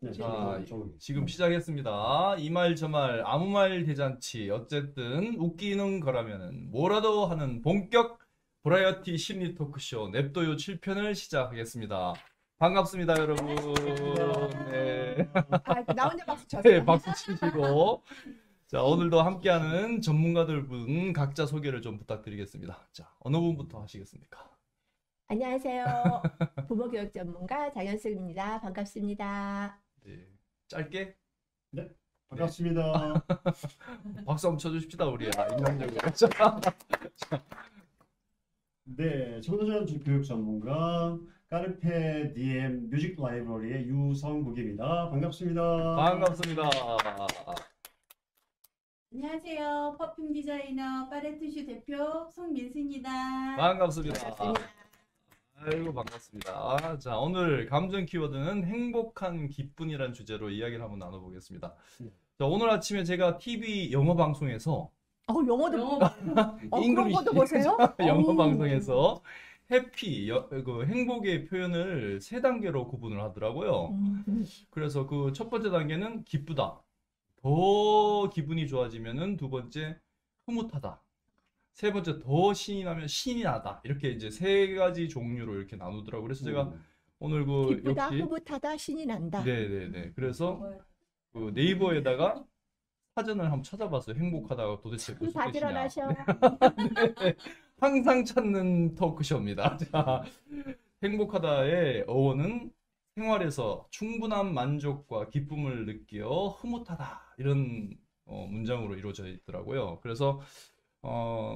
네, 자, 좀 지금 시작했습니다. 이 말 저 말 아무 말 대잔치. 어쨌든 웃기는 거라면은 뭐라도 하는 본격 버라이어티 심리 토크쇼 냅둬요 7편을 시작하겠습니다. 반갑습니다, 여러분. 네. 아, 나 혼자 박수 쳤어. 네, 박수 치시고. 자, 오늘도 함께하는 전문가들 분 각자 소개를 좀 부탁드리겠습니다. 자, 어느 분부터 하시겠습니까? 안녕하세요. 부모교육 전문가 장현숙입니다. 반갑습니다. 네, 짧게 네, 반갑습니다. 박수 한번 쳐주십시다, 우리. 인간적으로. 자, 네, 청소년 교육 전문가 까르페 디엠 뮤직 라이브러리의 유성국입니다. 반갑습니다. 반갑습니다. 안녕하세요. 퍼퓸 디자이너 파레트슈 대표 송민수입니다. 반갑습니다. 반갑습니다. 아이고, 반갑습니다. 자, 오늘 감정 키워드는 행복한 기쁨이라는 주제로 이야기를 한번 나눠보겠습니다. 자, 오늘 아침에 제가 TV 영어 방송에서 영어도 영어 그런 잉글리시 것도 보세요? 영어 오. 방송에서 해피, 그 행복의 표현을 세 단계로 구분을 하더라고요. 그래서 그 첫 번째 단계는 기쁘다. 더 기분이 좋아지면은 두 번째 흐뭇하다. 세 번째 더 신이 나면 신이 나다. 이렇게 이제 세 가지 종류로 이렇게 나누더라고요. 그래서 제가 오늘 그 기쁘다, 역시 흐뭇하다, 신이 난다. 네네네. 그래서 그 네이버에다가 사전을 한번 찾아봤어요. 행복하다가 도대체 무슨 다 뜻이냐. 일어나셔. 네. 항상 찾는 토크쇼입니다. 자, 행복하다의 어원은 생활에서 충분한 만족과 기쁨을 느끼어 흐뭇하다. 이런 문장으로 이루어져 있더라고요. 그래서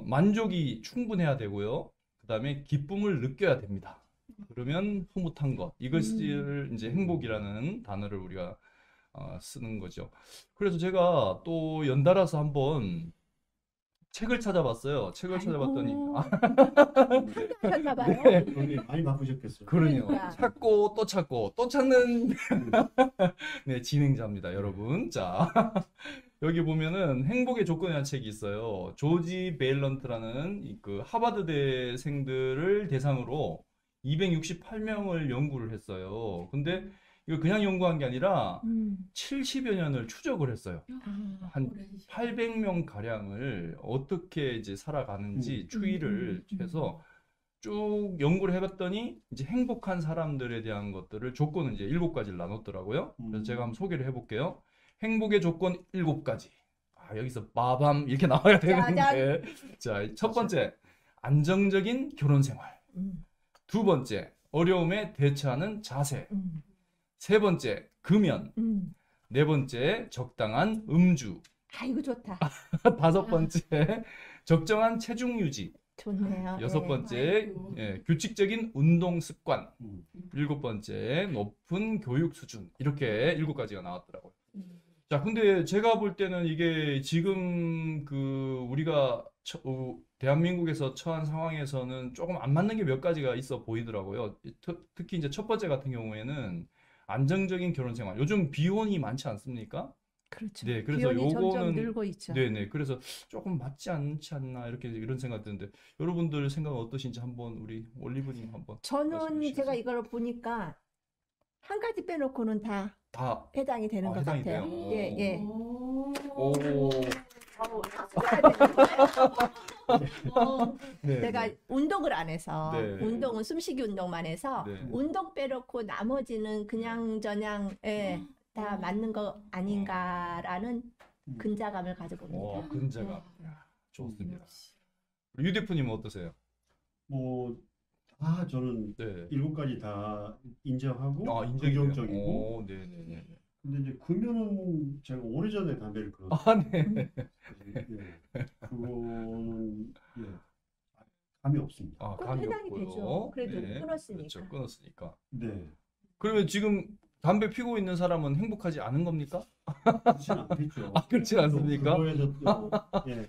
만족이 충분해야 되고요. 그 다음에 기쁨을 느껴야 됩니다. 그러면 흐뭇한 것. 이것을 이제 행복이라는 단어를 우리가 쓰는 거죠. 그래서 제가 또 연달아서 한번 책을 찾아봤어요. 책을 찾아봤더니 하셨나 봐요. 네. 오늘 많이 바쁘셨겠어요. 그러네요. 그러니까. 찾고 또 찾고 또 찾는 네, 진행자입니다, 여러분. 자, 여기 보면은 행복의 조건이라는 책이 있어요. 조지 베일런트라는 그 하버드대생들을 대상으로 268명을 연구를 했어요. 근데 이거 그냥 연구한 게 아니라 70여 년을 추적을 했어요. 한 800명 가량을 어떻게 이제 살아가는지 추이를 해서 쭉 연구를 해봤더니 이제 행복한 사람들에 대한 것들을 조건은 이제 7가지를 나눴더라고요. 그래서 제가 한번 소개를 해볼게요. 행복의 조건 7가지. 여기서 빠밤 이렇게 나와야 되는데. 자, 첫 번째, 안정적인 결혼 생활. 두 번째, 어려움에 대처하는 자세. 세 번째, 금연. 네 번째, 적당한 음주. 이거 좋다. 다섯 번째, 적정한 체중 유지. 좋네요. 여섯 네. 번째, 규칙적인 운동 습관. 일곱 번째, 높은 교육 수준. 이렇게 7가지가 나왔더라고요. 자, 근데 제가 볼 때는 이게 지금 그 우리가 대한민국에서 처한 상황에서는 조금 안 맞는 게 몇 가지가 있어 보이더라고요. 특히 이제 첫 번째 같은 경우에는 안정적인 결혼 생활. 요즘 비혼이 많지 않습니까? 그렇죠. 네, 그래서 비용이 점점 요거는 늘고 있죠. 네네. 그래서 조금 맞지 않지 않나 이런 생각 드는데 여러분들 생각은 어떠신지 한번 우리 올리브님 한번 저는 말씀해 제가 주시죠. 이걸 보니까 한 가지 빼놓고는 다 다 해당이 되는 것 해당이 같아요. 돼요? 예, 예. 오. 네. 내가 네. 운동을 안 해서 네. 운동은 숨쉬기 운동만 해서 네. 운동 빼놓고 나머지는 그냥 저냥 다 맞는 거 아닌가라는 근자감을 가져봅니다. 근자감. 좋습니다. 유 대표님은 어떠세요? 저는 네. 7가지 다 인정하고 인정이 돼요? 긍정적이고. 네네네. 근데 이제 금연은 제가 오래전에 담배를 끊었어요. 네. 그거는 감이 없습니다. 그건 감이 해당이 없고요. 되죠. 그래도 네. 끊었으니까. 그렇죠. 끊었으니까. 네, 그러면 지금 담배 피고 있는 사람은 행복하지 않은 겁니까? 그렇진 않겠죠. 그렇진 않습니까? 그거에서 또,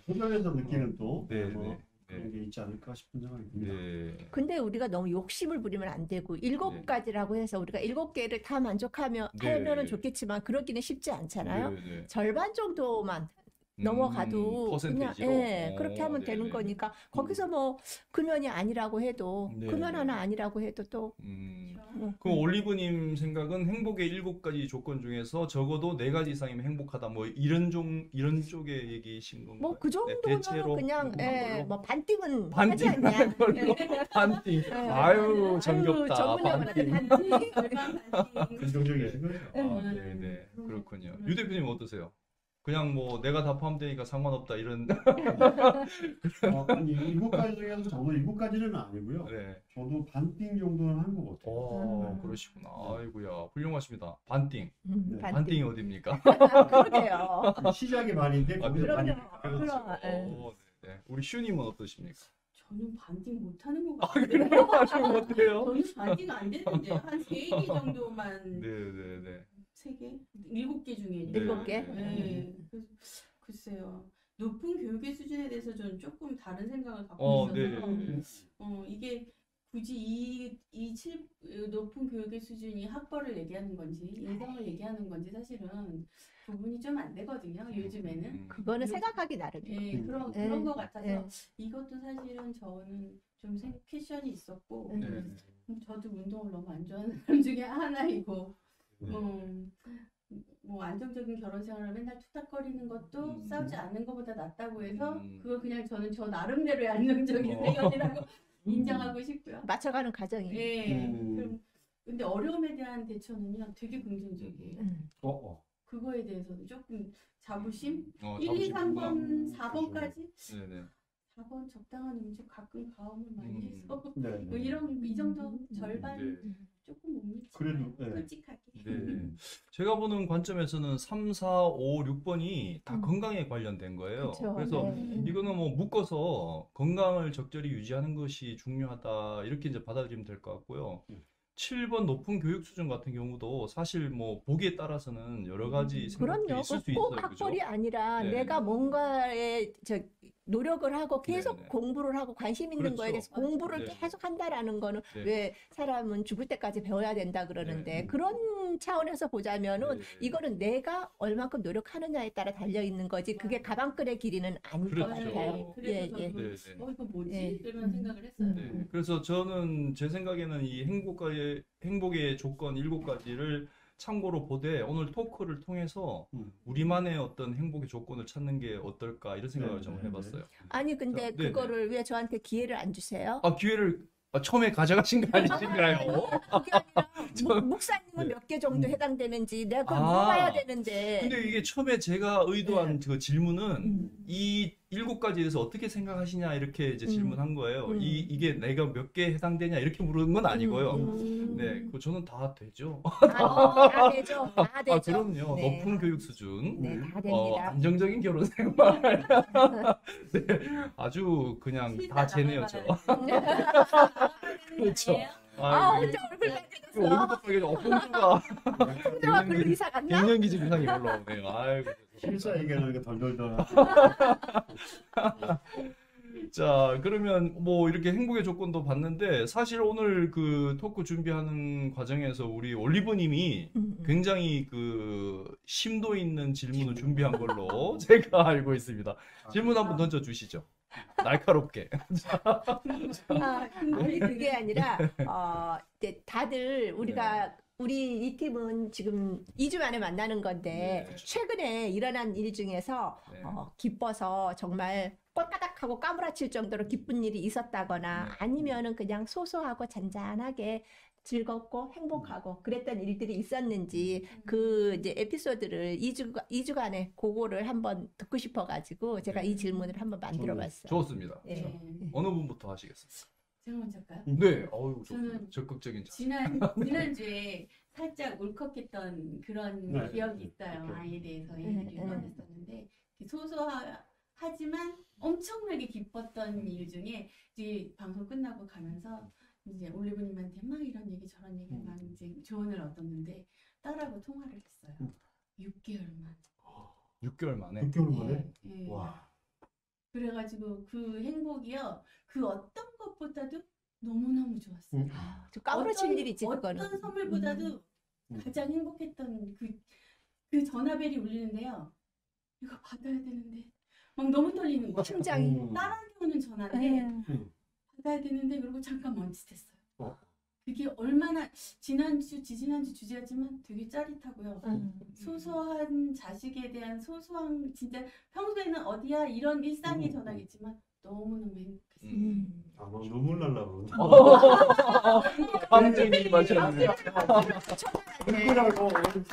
흡연에서 느끼는 또 네, 뭐 네, 그런 게 있지 않을까 싶은 생각이 듭니다. 네. 근데 우리가 너무 욕심을 부리면 안 되고 7가지라고 해서 우리가 7개를 다 만족하면 네. 하면은 좋겠지만 그러기는 쉽지 않잖아요. 네, 네. 절반 정도만 넘어가도 그냥 퍼센테이지로? 예, 그렇게 하면 되는 네네. 거니까 거기서 뭐 금연이 아니라고 해도 네네. 금연 하나 아니라고 해도 또 그럼 올리브님 생각은 행복의 7가지 조건 중에서 적어도 4가지 이상이면 행복하다. 뭐 이런 쪽의 얘기신 건가요? 뭐 그 정도는 대체로 그냥 행복한 예, 걸로? 뭐 반띵은 반띵 하지 않냐. 걸로? 반띵. 아유, 정겹다. 전문 용어는 반띵. 반띵. 긍정적이신 거죠. 아, 네네. 그렇군요. 유 대표님 어떠세요? 그냥 뭐 내가 다 포함되니까 상관없다 이런. 아니 7가지 중에서 저도 7가지는 아니고요. 네. 저도 반띵 정도는 한 것 같아요. 그러시구나. 아이고야, 훌륭하십니다. 반띵. 네. 반띵이 어딥니까? 그러게요. 시작이 반인데 거기서 그럼요. 반이 그럼, 예. 네. 우리 슈님은 어떠십니까? 저는 반띵 못하는 것 아, 같아요. 그래요? 아주 못해요? 저는 반띵 안 되는데 한 3개 정도만 네네네. 3개? 7개 중에 네. 7개? 네. 그래서 글쎄요. 높은 교육의 수준에 대해서 저는 조금 다른 생각을 갖고 있어서 네. 이게 굳이 높은 교육의 수준이 학벌을 얘기하는 건지 인성을 얘기하는 건지 사실은 구분이 좀 안 되거든요. 요즘에는. 그거는 생각하기 나름이에요. 예, 그런 예, 것 같아서 예. 이것도 사실은 저는 좀 퀘션이 있었고 네. 저도 운동을 너무 안 좋아하는 사람 중에 하나이고 네. 뭐 안정적인 결혼 생활을 맨날 투닥거리는 것도 싸우지 않는 것보다 낫다고 해서 그걸 그냥 저는 저 나름대로의 안정적인 생활이라고 인정하고 싶고요. 맞춰가는 과정이. 예. 근데 어려움에 대한 대처는요 되게 긍정적이에요. 그거에 대해서는 조금 자부심? 1, 2, 3번, 4번까지? 네네. 4번 적당한 음주 가끔 가음을 많이 해서 네. 뭐 이 정도 절반 네. 조금 못 미치고 그래도, 네. 솔직하게. 네. 제가 보는 관점에서는 3, 4, 5, 6번이 다 건강에 관련된 거예요. 그쵸. 그래서 네. 이거는 뭐 묶어서 건강을 적절히 유지하는 것이 중요하다 이렇게 이제 받아들이면 될 것 같고요. 7번 높은 교육 수준 같은 경우도 사실 뭐 보기에 따라서는 여러 가지 생각들이 그럼요. 있을 수 꼭 있어요. 그죠? 학벌이 아니라 네. 내가 뭔가에 노력을 하고 계속 네네. 공부를 하고 관심 있는 거에 그렇죠. 대해서 공부를 네. 계속 한다라는 거는 네. 왜 사람은 죽을 때까지 배워야 된다 그러는데 네. 그런 차원에서 보자면은 네. 이거는 내가 얼만큼 노력하느냐에 따라 달려 있는 거지 그게 가방끈의 길이는 아닐 것 그렇죠. 같아요. 그래서 예, 예. 저도 네, 네. 이거 뭐지? 예. 이런 생각을 했어요. 네. 그래서 저는 제 생각에는 이 행복의 조건 7가지를 참고로 보되 오늘 토크를 통해서 우리만의 어떤 행복의 조건을 찾는 게 어떨까 이런 생각을 네, 좀 네, 해봤어요. 아니 근데 자, 네네. 그거를 왜 저한테 기회를 안 주세요? 기회를 처음에 가져가신 거 아니신가요? 그게 아니라 저- 목사님은 네. 몇 개 정도 해당되는지 내가 그걸 아. 물어봐야 되는데. 근데 이게 처음에 제가 의도한 그 질문은 음. 이 7가지에 대해서 어떻게 생각하시냐 이렇게 이제 질문한 거예요. 이게 내가 몇 개 해당되냐 이렇게 물은 건 아니고요. 네, 저는 다 되죠. 다 되죠. 다 되죠. 그럼요. 네. 높은 교육 수준. 네, 다 됩니다. 안정적인 결혼 생활. 네, 아주 그냥 다 제네요죠. 그렇죠. 혼자 얼굴 빨개졌어. 얼굴도 빨개져. 홍조가 혼자가 그 이사 갔나? 갱년기 증상이 올라오네요. 아이고. 실사 얘기하니까 덜덜덜. 자, 그러면 뭐 이렇게 행복의 조건도 봤는데 사실 오늘 그 토크 준비하는 과정에서 우리 올리브님이 굉장히 그 심도 있는 질문을 준비한 걸로 제가 알고 있습니다. 질문 한번 던져 주시죠. 날카롭게. 아니 그게 아니라 이제 다들 우리가 우리 이 팀은 지금 2주 만에 만나는 건데 네. 최근에 일어난 일 중에서 네. 기뻐서 정말 꼴까닥하고 까무라칠 정도로 기쁜 일이 있었다거나 네. 아니면은 그냥 소소하고 잔잔하게 즐겁고 행복하고 그랬던 일들이 있었는지 그 이제 에피소드를 2주간에 그거를 한번 듣고 싶어가지고 제가 이 질문을 한번 만들어봤어요. 좋습니다. 예. 자, 어느 분부터 하시겠어요? 제가 먼저 할까요? 네, 어유 저는 적극적인 자. 지난주에 살짝 울컥했던 그런 네. 기억이 있어요. 그렇죠. 아이에 대해서 네, 얘기를 네. 꺼냈었는데 소소하지만 엄청나게 기뻤던 일 중에 이제 방송 끝나고 가면서 이제 올리브님한테 막 이런 얘기 저런 얘기 막 이제 조언을 얻었는데 딸하고 통화를 했어요. 6개월만. 6개월 만에. 6개월 만에? 예, 예. 와. 그래가지고 그 행복이요. 그 어떤 것보다도 너무너무 좋았어요. 저 까무러칠 일이지 어떤 그거는. 선물보다도 가장 행복했던 그 전화벨이 울리는데요. 이거 받아야 되는데 막 너무 떨리는 거야. 심장이. 딸한테 오는 전화인데 네. 받아야 되는데 그리고 잠깐 멈칫했어요. 어. 그게 얼마나 지난주, 지지난주 주제였지만 되게 짜릿하고요. 소소한 자식에 대한 소소한 진짜 평소에는 어디야 이런 일상의 전화겠지만 너무너무 행복했어요. 아마 눈물 날라 그러는데. 감정이 마셨네. 누구라고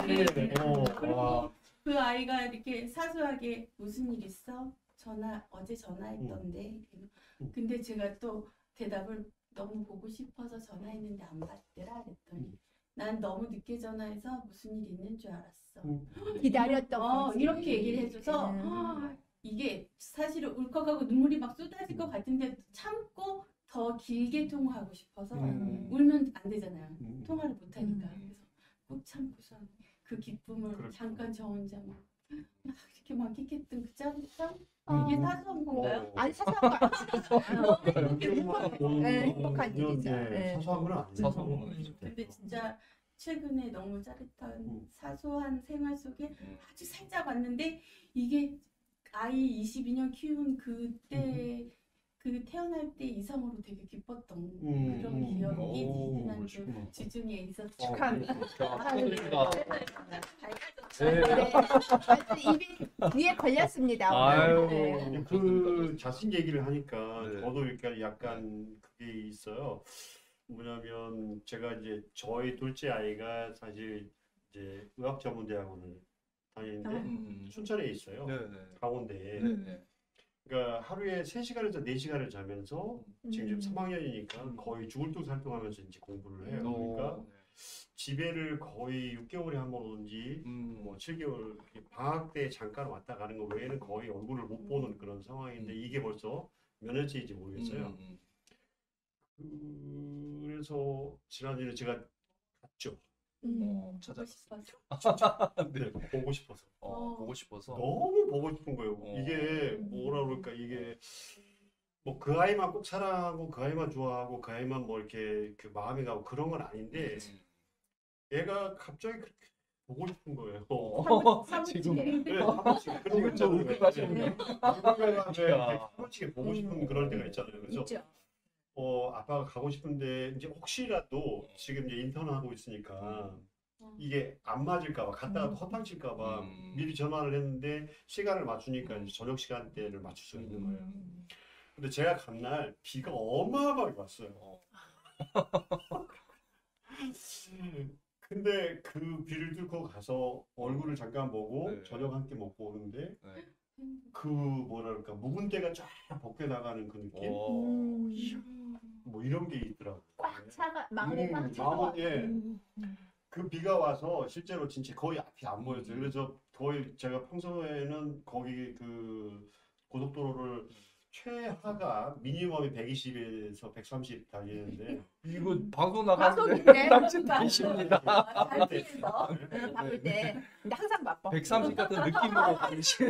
네. 그런지. 와. 그 아이가 이렇게 사소하게 무슨 일 있어? 어제 전화했던데. 근데 제가 또 대답을 너무 보고 싶어서 전화했는데 안 받더라 그랬더니 난 너무 늦게 전화해서 무슨 일 있는 줄 알았어. 기다렸던 거지. 이렇게 얘기를 해줘서 이게 사실은 울컥하고 눈물이 막 쏟아질 것 같은데 참고 더 길게 통화하고 싶어서 울면 안 되잖아요. 통화를 못 하니까. 그래서 꼭 참고서 그 기쁨을 그렇구나. 잠깐 저 혼자 막 이렇게 만끽했던 그 짜릿함? 이게 사소한 건가요? 아니 사소한 거 네, 행복한 일이죠. 네. 사소한 건 아니죠. 사소한 건 아니죠. 근데 진짜 최근에 너무 짜릿한 사소한 생활 속에 아주 살짝 왔는데 이게 아이 22년 키운 그때 그 태어날 때 이상으로 되게 기뻤던 그런 기억이 오, 지지난주 주중에 있었죠. 축하합니다. 축하드립니다. 네. 아주 입이 귀에 걸렸습니다. 아유. 네. 그 자식 얘기를 하니까 네. 저도 이렇게 약간 그게 있어요. 뭐냐면 제가 이제 저희 둘째 아이가 사실 이제 의학 전문 대학원을 다니는데 춘천에 있어요. 네네. 강원대에. 네네. 그러니까 하루에 3시간에서 4시간을 자면서 지금 3학년이니까 거의 죽을 둥 살둥하면서 이제 공부를 해요. 그러니까 집에를 거의 6개월에 한 번 오는지 뭐 7개월 방학 때 잠깐 왔다 가는 거 외에는 거의 얼굴을 못 보는 그런 상황인데 이게 벌써 몇 년째인지 모르겠어요. 그래서 지난주에 제가 갔죠. 보고 찾아갔어요. 싶어서. 네, 보고 싶어서. 보고 싶어서. 너무 보고 싶은 거예요. 이게 뭐라 그럴까 이게 뭐 그 아이만 꼭 사랑하고 그 아이만 좋아하고 그 아이만 뭐 이렇게 그 마음이 가고 그런 건 아닌데 얘가 갑자기 그렇게 보고 싶은 거예요. 지금 네, 사무치게 그런 거 지금 좀 있잖아요. 울컥하시네요. 사무치게 보고 싶은 그럴 때가 있잖아요. 그래서 있죠. 아빠가 가고 싶은데 이제 혹시라도 지금 이제 인턴하고 있으니까 이게 안 맞을까봐 갔다가 허탕칠까봐 미리 전화를 했는데 시간을 맞추니까 이제 저녁 시간대를 맞출 수 있는 거예요. 근데 제가 간 날 비가 어마어마하게 왔어요. 근데 그 비를 뚫고 가서 얼굴을 잠깐 보고 네. 저녁 한 끼 먹고 오는데 네. 그 뭐랄까 묵은 때가 쫙 벗겨 나가는 그 느낌 뭐 이런 게 있더라고요. 꽉 차가 마음에 꽉 차가. 마음은 예. 그 비가 와서 실제로 진짜 거의 앞이 안 보였어요. 그래서 거의 제가 평소에는 거기 그 고속도로를 최하가 미니멈이 120에서 130 달리는데 이거 방송 나가는데 방송인데? 남친 다니십니다. 잘 피해서 바쁠 때. 근데 항상 바빠. 130 같은 느낌으로 다니시.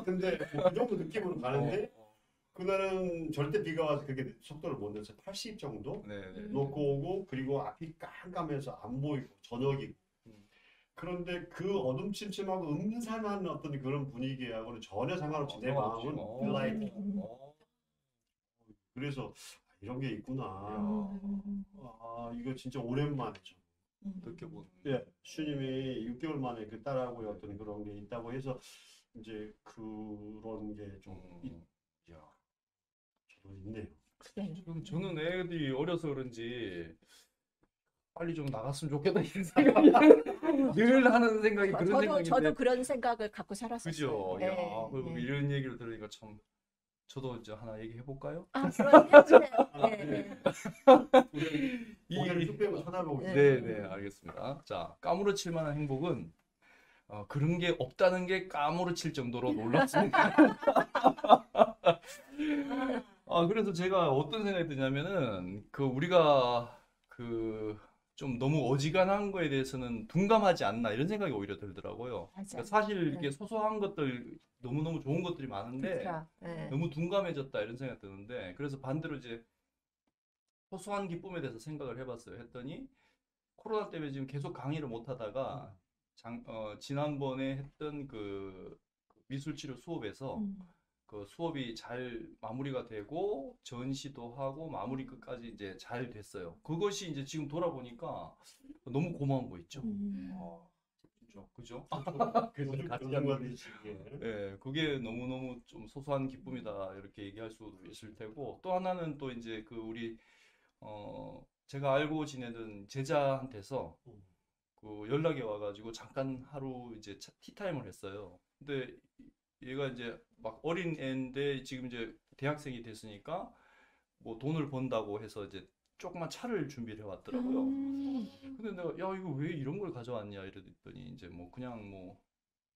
근데 그 정도 느낌으로 가는데 그날은 절대 비가 와서 그렇게 속도를 못 내서 80 정도 네네. 놓고 오고 그리고 앞이 깜깜해서 안 보이고 저녁이고 그런데 그 어둠침침하고 음산한 어떤 그런 분위기하고는 전혀 상관없이 내 마음은 딜라이트. 그래서 이런 게 있구나. 이거 진짜 오랜만이죠. 느껴보는. 예, 주님이 6개월 만에 그 딸하고의 어떤 그런 게 있다고 해서 이제 그런 게 좀 저도 있네요. 지금 저는 애들이 어려서 그런지 빨리 좀 나갔으면 좋겠다 이런 생각이 늘 하는 생각이 그런 생각인데. 저도 그런 생각을 갖고 살았었어요. 그죠? 네. 야, 그리고 이런 얘기를 들으니까 참 저도 이제 하나 얘기해 볼까요? 그럼 해주세요. 네. 고개를 쭉 빼고 쳐다보고 있어요. 네, 알겠습니다. 자, 까무러칠 만한 행복은 그런 게 없다는 게 까무러칠 정도로 놀랍습니다. 그래서 제가 어떤 생각이 드냐면은 우리가 좀 너무 어지간한 거에 대해서는 둔감하지 않나 이런 생각이 오히려 들더라고요. 그러니까 사실 이게 소소한 것들 너무너무 좋은 것들이 많은데 너무 둔감해졌다 이런 생각이 드는데 그래서 반대로 이제 소소한 기쁨에 대해서 생각을 해봤어요. 했더니 코로나 때문에 지금 계속 강의를 못 하다가 지난번에 했던 그 미술치료 수업에서 그 수업이 잘 마무리가 되고 전시도 하고 마무리 끝까지 이제 잘 됐어요. 그것이 이제 지금 돌아보니까 너무 고마운 거 있죠. 진짜 그죠? 교수 같이 교수가 하는 되시기에. 예, 그게 너무너무 좀 소소한 기쁨이다 이렇게 얘기할 수도 있을 테고 또 하나는 또 이제 그 우리 제가 알고 지내던 제자한테서 그 연락이 와가지고 잠깐 하루 이제 티타임을 했어요. 근데 얘가 이제 막 어린 애인데 지금 이제 대학생이 됐으니까 뭐 돈을 번다고 해서 이제 조그만 차를 준비를 해왔더라고요. 근데 내가 야 이거 왜 이런 걸 가져왔냐 이랬더니 이제 뭐 그냥 뭐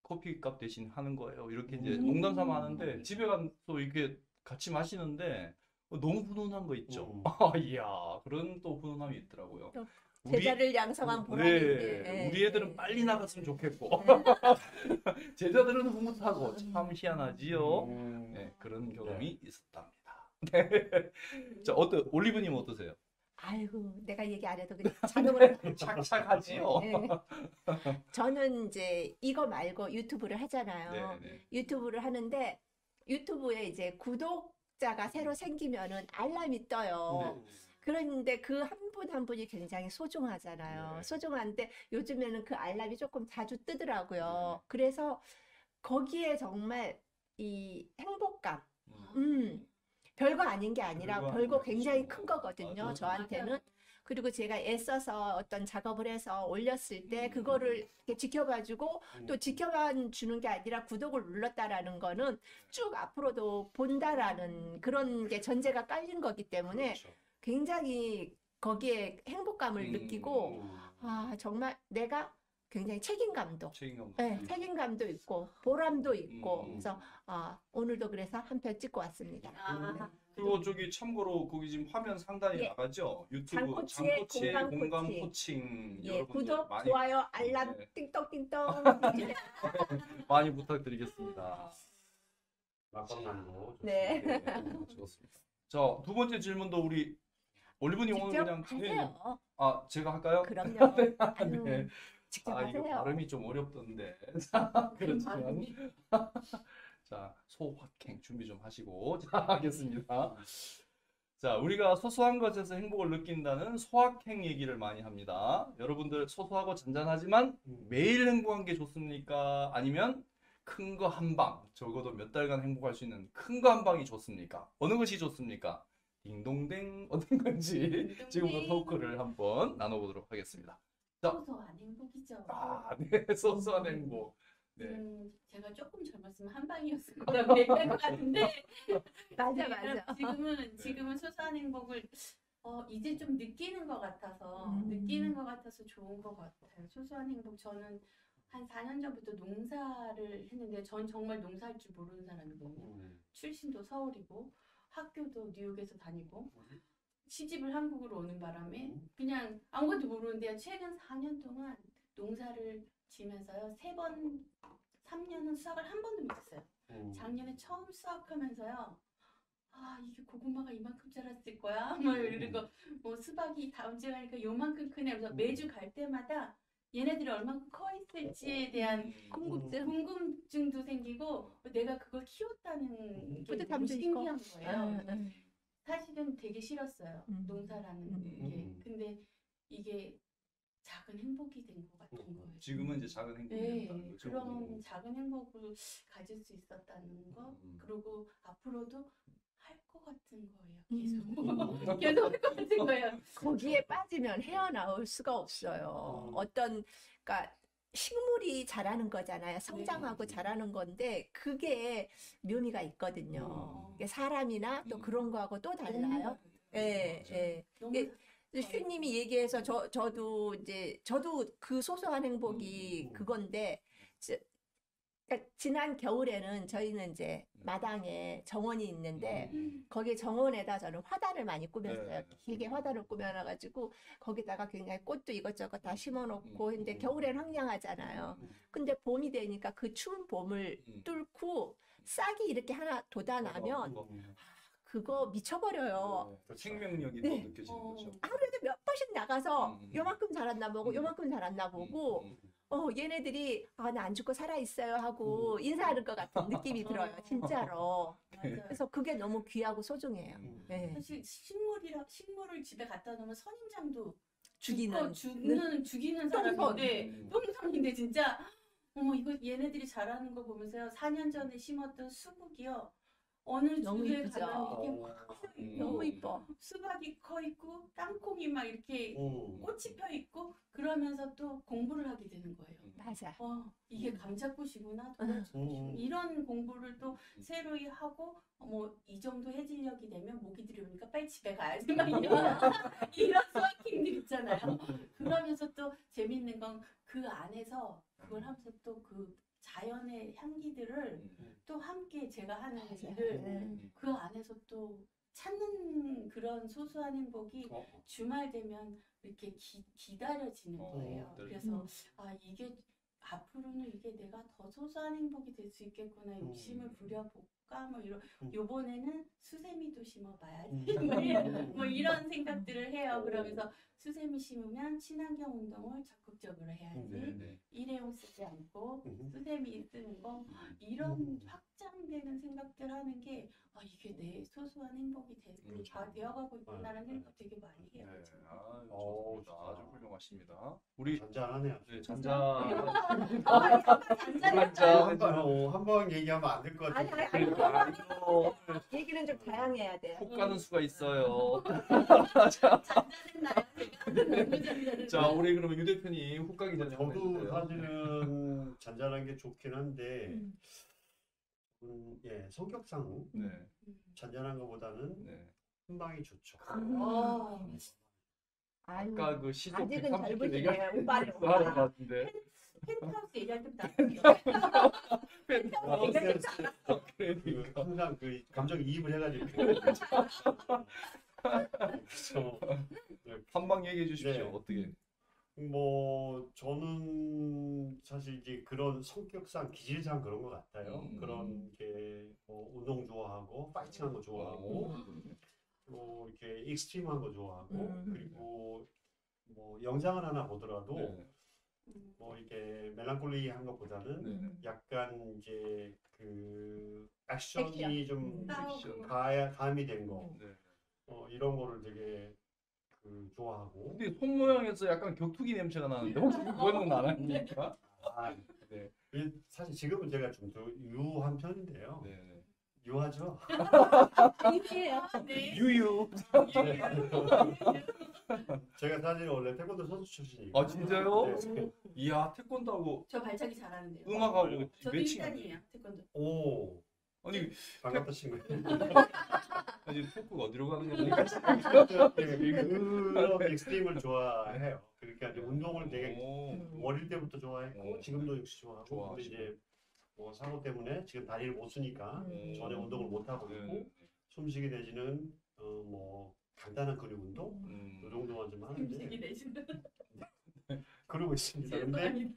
커피값 대신 하는 거예요. 이렇게 이제 농담 삼아 하는데 집에 가서 이렇게 같이 마시는데 너무 훈훈한 거 있죠. 이야 그런 또 훈훈함이 있더라고요. 제자를 양성한 보람이 네, 있네. 우리 애들은 빨리 나갔으면 좋겠고 제자들은 흐뭇하고 참 희한하지요. 네, 그런 경험이 있었답니다. 네. 자, 올리브님 어떠세요? 아이고, 내가 얘기 안 해도 그냥 자동으로. 착착하지요. 네. 저는 이제 이거 말고 유튜브를 하잖아요. 네, 네. 유튜브를 하는데 유튜브에 이제 구독자가 새로 생기면은 알람이 떠요. 그런데 그 한 분 한 분이 굉장히 소중하잖아요. 네. 소중한데 요즘에는 그 알람이 조금 자주 뜨더라고요. 그래서 거기에 정말 이 행복감, 별거 아닌 게 아니라 별거 별거 아니죠. 굉장히 큰 거거든요. 맞아요. 저한테는. 그리고 제가 애써서 어떤 작업을 해서 올렸을 때 그거를 이렇게 지켜봐주고 또 지켜봐 주는 게 아니라 구독을 눌렀다라는 거는 쭉 앞으로도 본다라는 그런 게 전제가 깔린 거기 때문에 그렇죠. 굉장히 거기에 행복감을 느끼고 아 정말 내가 굉장히 책임감도 네, 책임감도 있고 보람도 있고 그래서 오늘도 그래서 한 편 찍고 왔습니다. 그리고 저기 참고로 거기 지금 화면 상단에 예. 나가죠. 유튜브 장코치의 장코치의 공감 공감 코칭. 코칭 예, 여러분들 구독, 많이 좋아요, 알람, 네. 띵동띵동. 많이 부탁드리겠습니다. 막방남도 네. 네, 좋습니다. 자, 두 번째 질문도 우리 올리브님 오늘 직접 그냥 하세요. 제가 할까요? 그럼요. 아유, 네. 직접 이거 하세요. 발음이 좀 어렵던데. 그렇지만 자, 소확행 준비 좀 하시고 자, 하겠습니다. 자, 우리가 소소한 것에서 행복을 느낀다는 소확행 얘기를 많이 합니다. 여러분들 소소하고 잔잔하지만 매일 행복한 게 좋습니까? 아니면 큰 거 한 방, 적어도 몇 달간 행복할 수 있는 큰 거 한 방이 좋습니까? 어느 것이 좋습니까? 딩동댕 어떤 건지 지금부터 토크를 한번 나눠보도록 하겠습니다. 소소한 행복이죠. 네, 소소한 행복. 네. 제가 조금 젊었으면 한 방이었을 거라고 얘기할 것 같은데 맞아. 지금은 소소한 행복을 이제 좀 느끼는 것 같아서 좋은 것 같아요. 소소한 행복 저는 한 4년 전부터 농사를 했는데 전 정말 농사할 줄 모르는 사람이거든요. 출신도 서울이고 학교도 뉴욕에서 다니고 시집을 한국으로 오는 바람에 그냥 아무것도 모르는데 최근 4년 동안 농사를 지면서요. 3년은 수확을 한 번도 못했어요. 작년에 처음 수확하면서요. 이게 고구마가 이만큼 자랐을 거야. 그리고 뭐 수박이 다음 주에 가니까 요만큼 크네. 그래서 매주 갈 때마다 얘네들이 얼만큼 커 있을지에 대한 궁금증도 생기고 내가 그걸 키웠다는 게 너무 신기한 거예요. 사실은 되게 싫었어요. 농사라는 게. 근데 이게 작은 행복이 된 것 같은 거예요. 지금은 이제 작은 행복이 됐다는 거죠. 그런 작은 행복을 가질 수 있었다는 거. 그리고 앞으로도 할 것 같은 거예요. 계속 할 것 같은 거예요. 거기에 빠지면 헤어나올 수가 없어요. 그러니까 식물이 자라는 거잖아요. 성장하고 자라는 건데 그게 묘미가 있거든요. 사람이나 또 그런 거하고 또 달라요. 예. 슈님이 얘기해서 저도 그 소소한 행복이 그건데 그러니까 지난 겨울에는 저희는 이제 마당에 정원이 있는데 거기에 정원에다 저는 화단을 많이 꾸몄어요. 길게 화단을 꾸며놔가지고 거기다가 굉장히 꽃도 이것저것 다 심어놓고 근데 겨울엔 황량하잖아요. 근데 봄이 되니까 그 추운 봄을 뚫고 싹이 이렇게 하나 돋아나면 그거 미쳐버려요. 생명력이 또 느껴지는 거죠. 하루에도 몇 번씩 나가서 요만큼 자랐나 보고 요만큼 자랐나 보고 얘네들이 나 안 죽고 살아 있어요 하고 인사하는 것 같은 느낌이 들어요. 진짜로. 맞아요. 그래서 그게 너무 귀하고 소중해요. 네. 사실 식물을 집에 갖다 놓으면 선인장도 죽이는 죽이는 사람인데 똥손인데 진짜 어머 이거 얘네들이 자라는 거 보면서요. 4년 전에 심었던 수국이요. 어느 너무 집에 이쁘죠? 가면 이렇게 막 너무 이뻐. 수박이 커 있고 땅콩이 막 이렇게 꽃이 펴 있고 그러면서 또 공부를 하게 되는 거예요. 맞아. 이게 감자꽃이구나 도라지꽃이구나 이런 공부를 또 새로이 하고 뭐 이 정도 해질녘이 되면 모기 들어오니까 빨리 집에 가야지 막 이런 수학행들 있잖아요. 그러면서 또 재밌는 건 그 안에서 그걸 하면서 또 그 자연의 향기들을 또 함께 제가 하는 일을 그 안에서 또 찾는 그런 소소한 행복이 주말 되면 이렇게 기다려지는 거예요. 그래서 이게 앞으로는 이게 내가 더 소소한 행복이 될 수 있겠구나 욕심을 부려볼까 뭐 이런 요번에는 수세미도 심어봐야지 뭐 이런 생각들을 해요. 그러면서 수세미 심으면 친환경 운동을 적극적으로 해야지 일회용 쓰지 않고 수세미 쓰는 거 이런 확장되는 생각들 하는 게 이게 내 소소한 행복이 되어가고 있구나라는 생각 되게 많이 해요. 좋습니다. 아주 훌륭하십니다. 우리 잔잔하네요. 잔잔 한번 얘기하면 안 될 것 아니, 같아요. 얘기는 좀 다양해야 돼요. 훅 가는 수가 있어요. 잔잔했나요? 제가? 자, 우리 그러면 유 대표님 훅 가기 전에 한번 저도 해주세요. 사실은 잔잔한 게 좋긴 한데 성격상 네. 잔잔한 것보다는 네. 한방이 좋죠. 아까 그 시속 아직은 130km 젊으시네, 얘기하는 오빠는. 거 하는 것 같은데. 펜트하우스 얘기할 때부터 그 항상 그 감정 이입을 해가지고 그래서 한방 얘기해 주십시오. 네. 어떻게? 뭐 저는 사실 이제 그런 성격상 기질상 그런 것 같아요. 그런 게 운동 좋아하고 파이팅한 거 좋아하고 뭐 이렇게 익스트림한 거 좋아하고 그리고 뭐 영상을 하나 보더라도 뭐 이렇게 멜랑콜리한 것보다는 약간 이제 그 액션이 좀 가미된 거 이런 거를 되게 좋아하고. 근데 손 모양에서 약간 격투기 냄새가 나는데 혹시 그거는 안 아닙니까? 네. 사실 지금은 제가 좀 더 유한 편인데요. 네. 유하죠. 유해요. 유유. 제가 사실 원래 태권도 선수 출신이에요. 진짜요? 네. 이야, 태권도하고 저 발차기 잘하는데요. 음악하고 저도 매칭. 1단이에요 태권도. 오. 아니, 반갑다 친구. 아니 토크가 어디로 가는 겁니까? 그런 익스트림을 좋아해요. 그러니까 이제 운동을 되게 오. 어릴 때부터 좋아했고 지금도 역시 좋아하고. 근데 좋아하시고. 이제 뭐 사고 때문에 지금 다리를 못 쓰니까 전혀 운동을 못 하고 있고 숨쉬기 내지는 뭐 간단한 근육 운동 이 정도만 좀 하는데 음식이 내시는 그러고 있습니다. 근데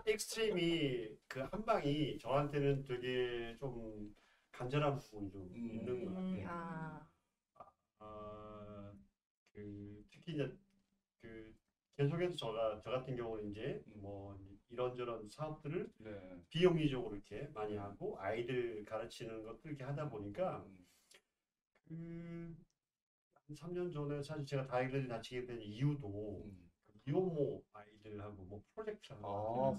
익스트림이 그 한 방이 저한테는 되게 좀 간절한 부분이 좀 있는 것 같아요. 특히 이제 그 계속해서 저 같은 경우는 이제 뭐 이런저런 사업들을 비영리적으로 이렇게 많이 하고 아이들 가르치는 것들 이렇게 하다 보니까 한 3년 전에 사실 제가 다이어트를 다치게 된 이유도 미혼모 아이들하고 뭐 프로젝트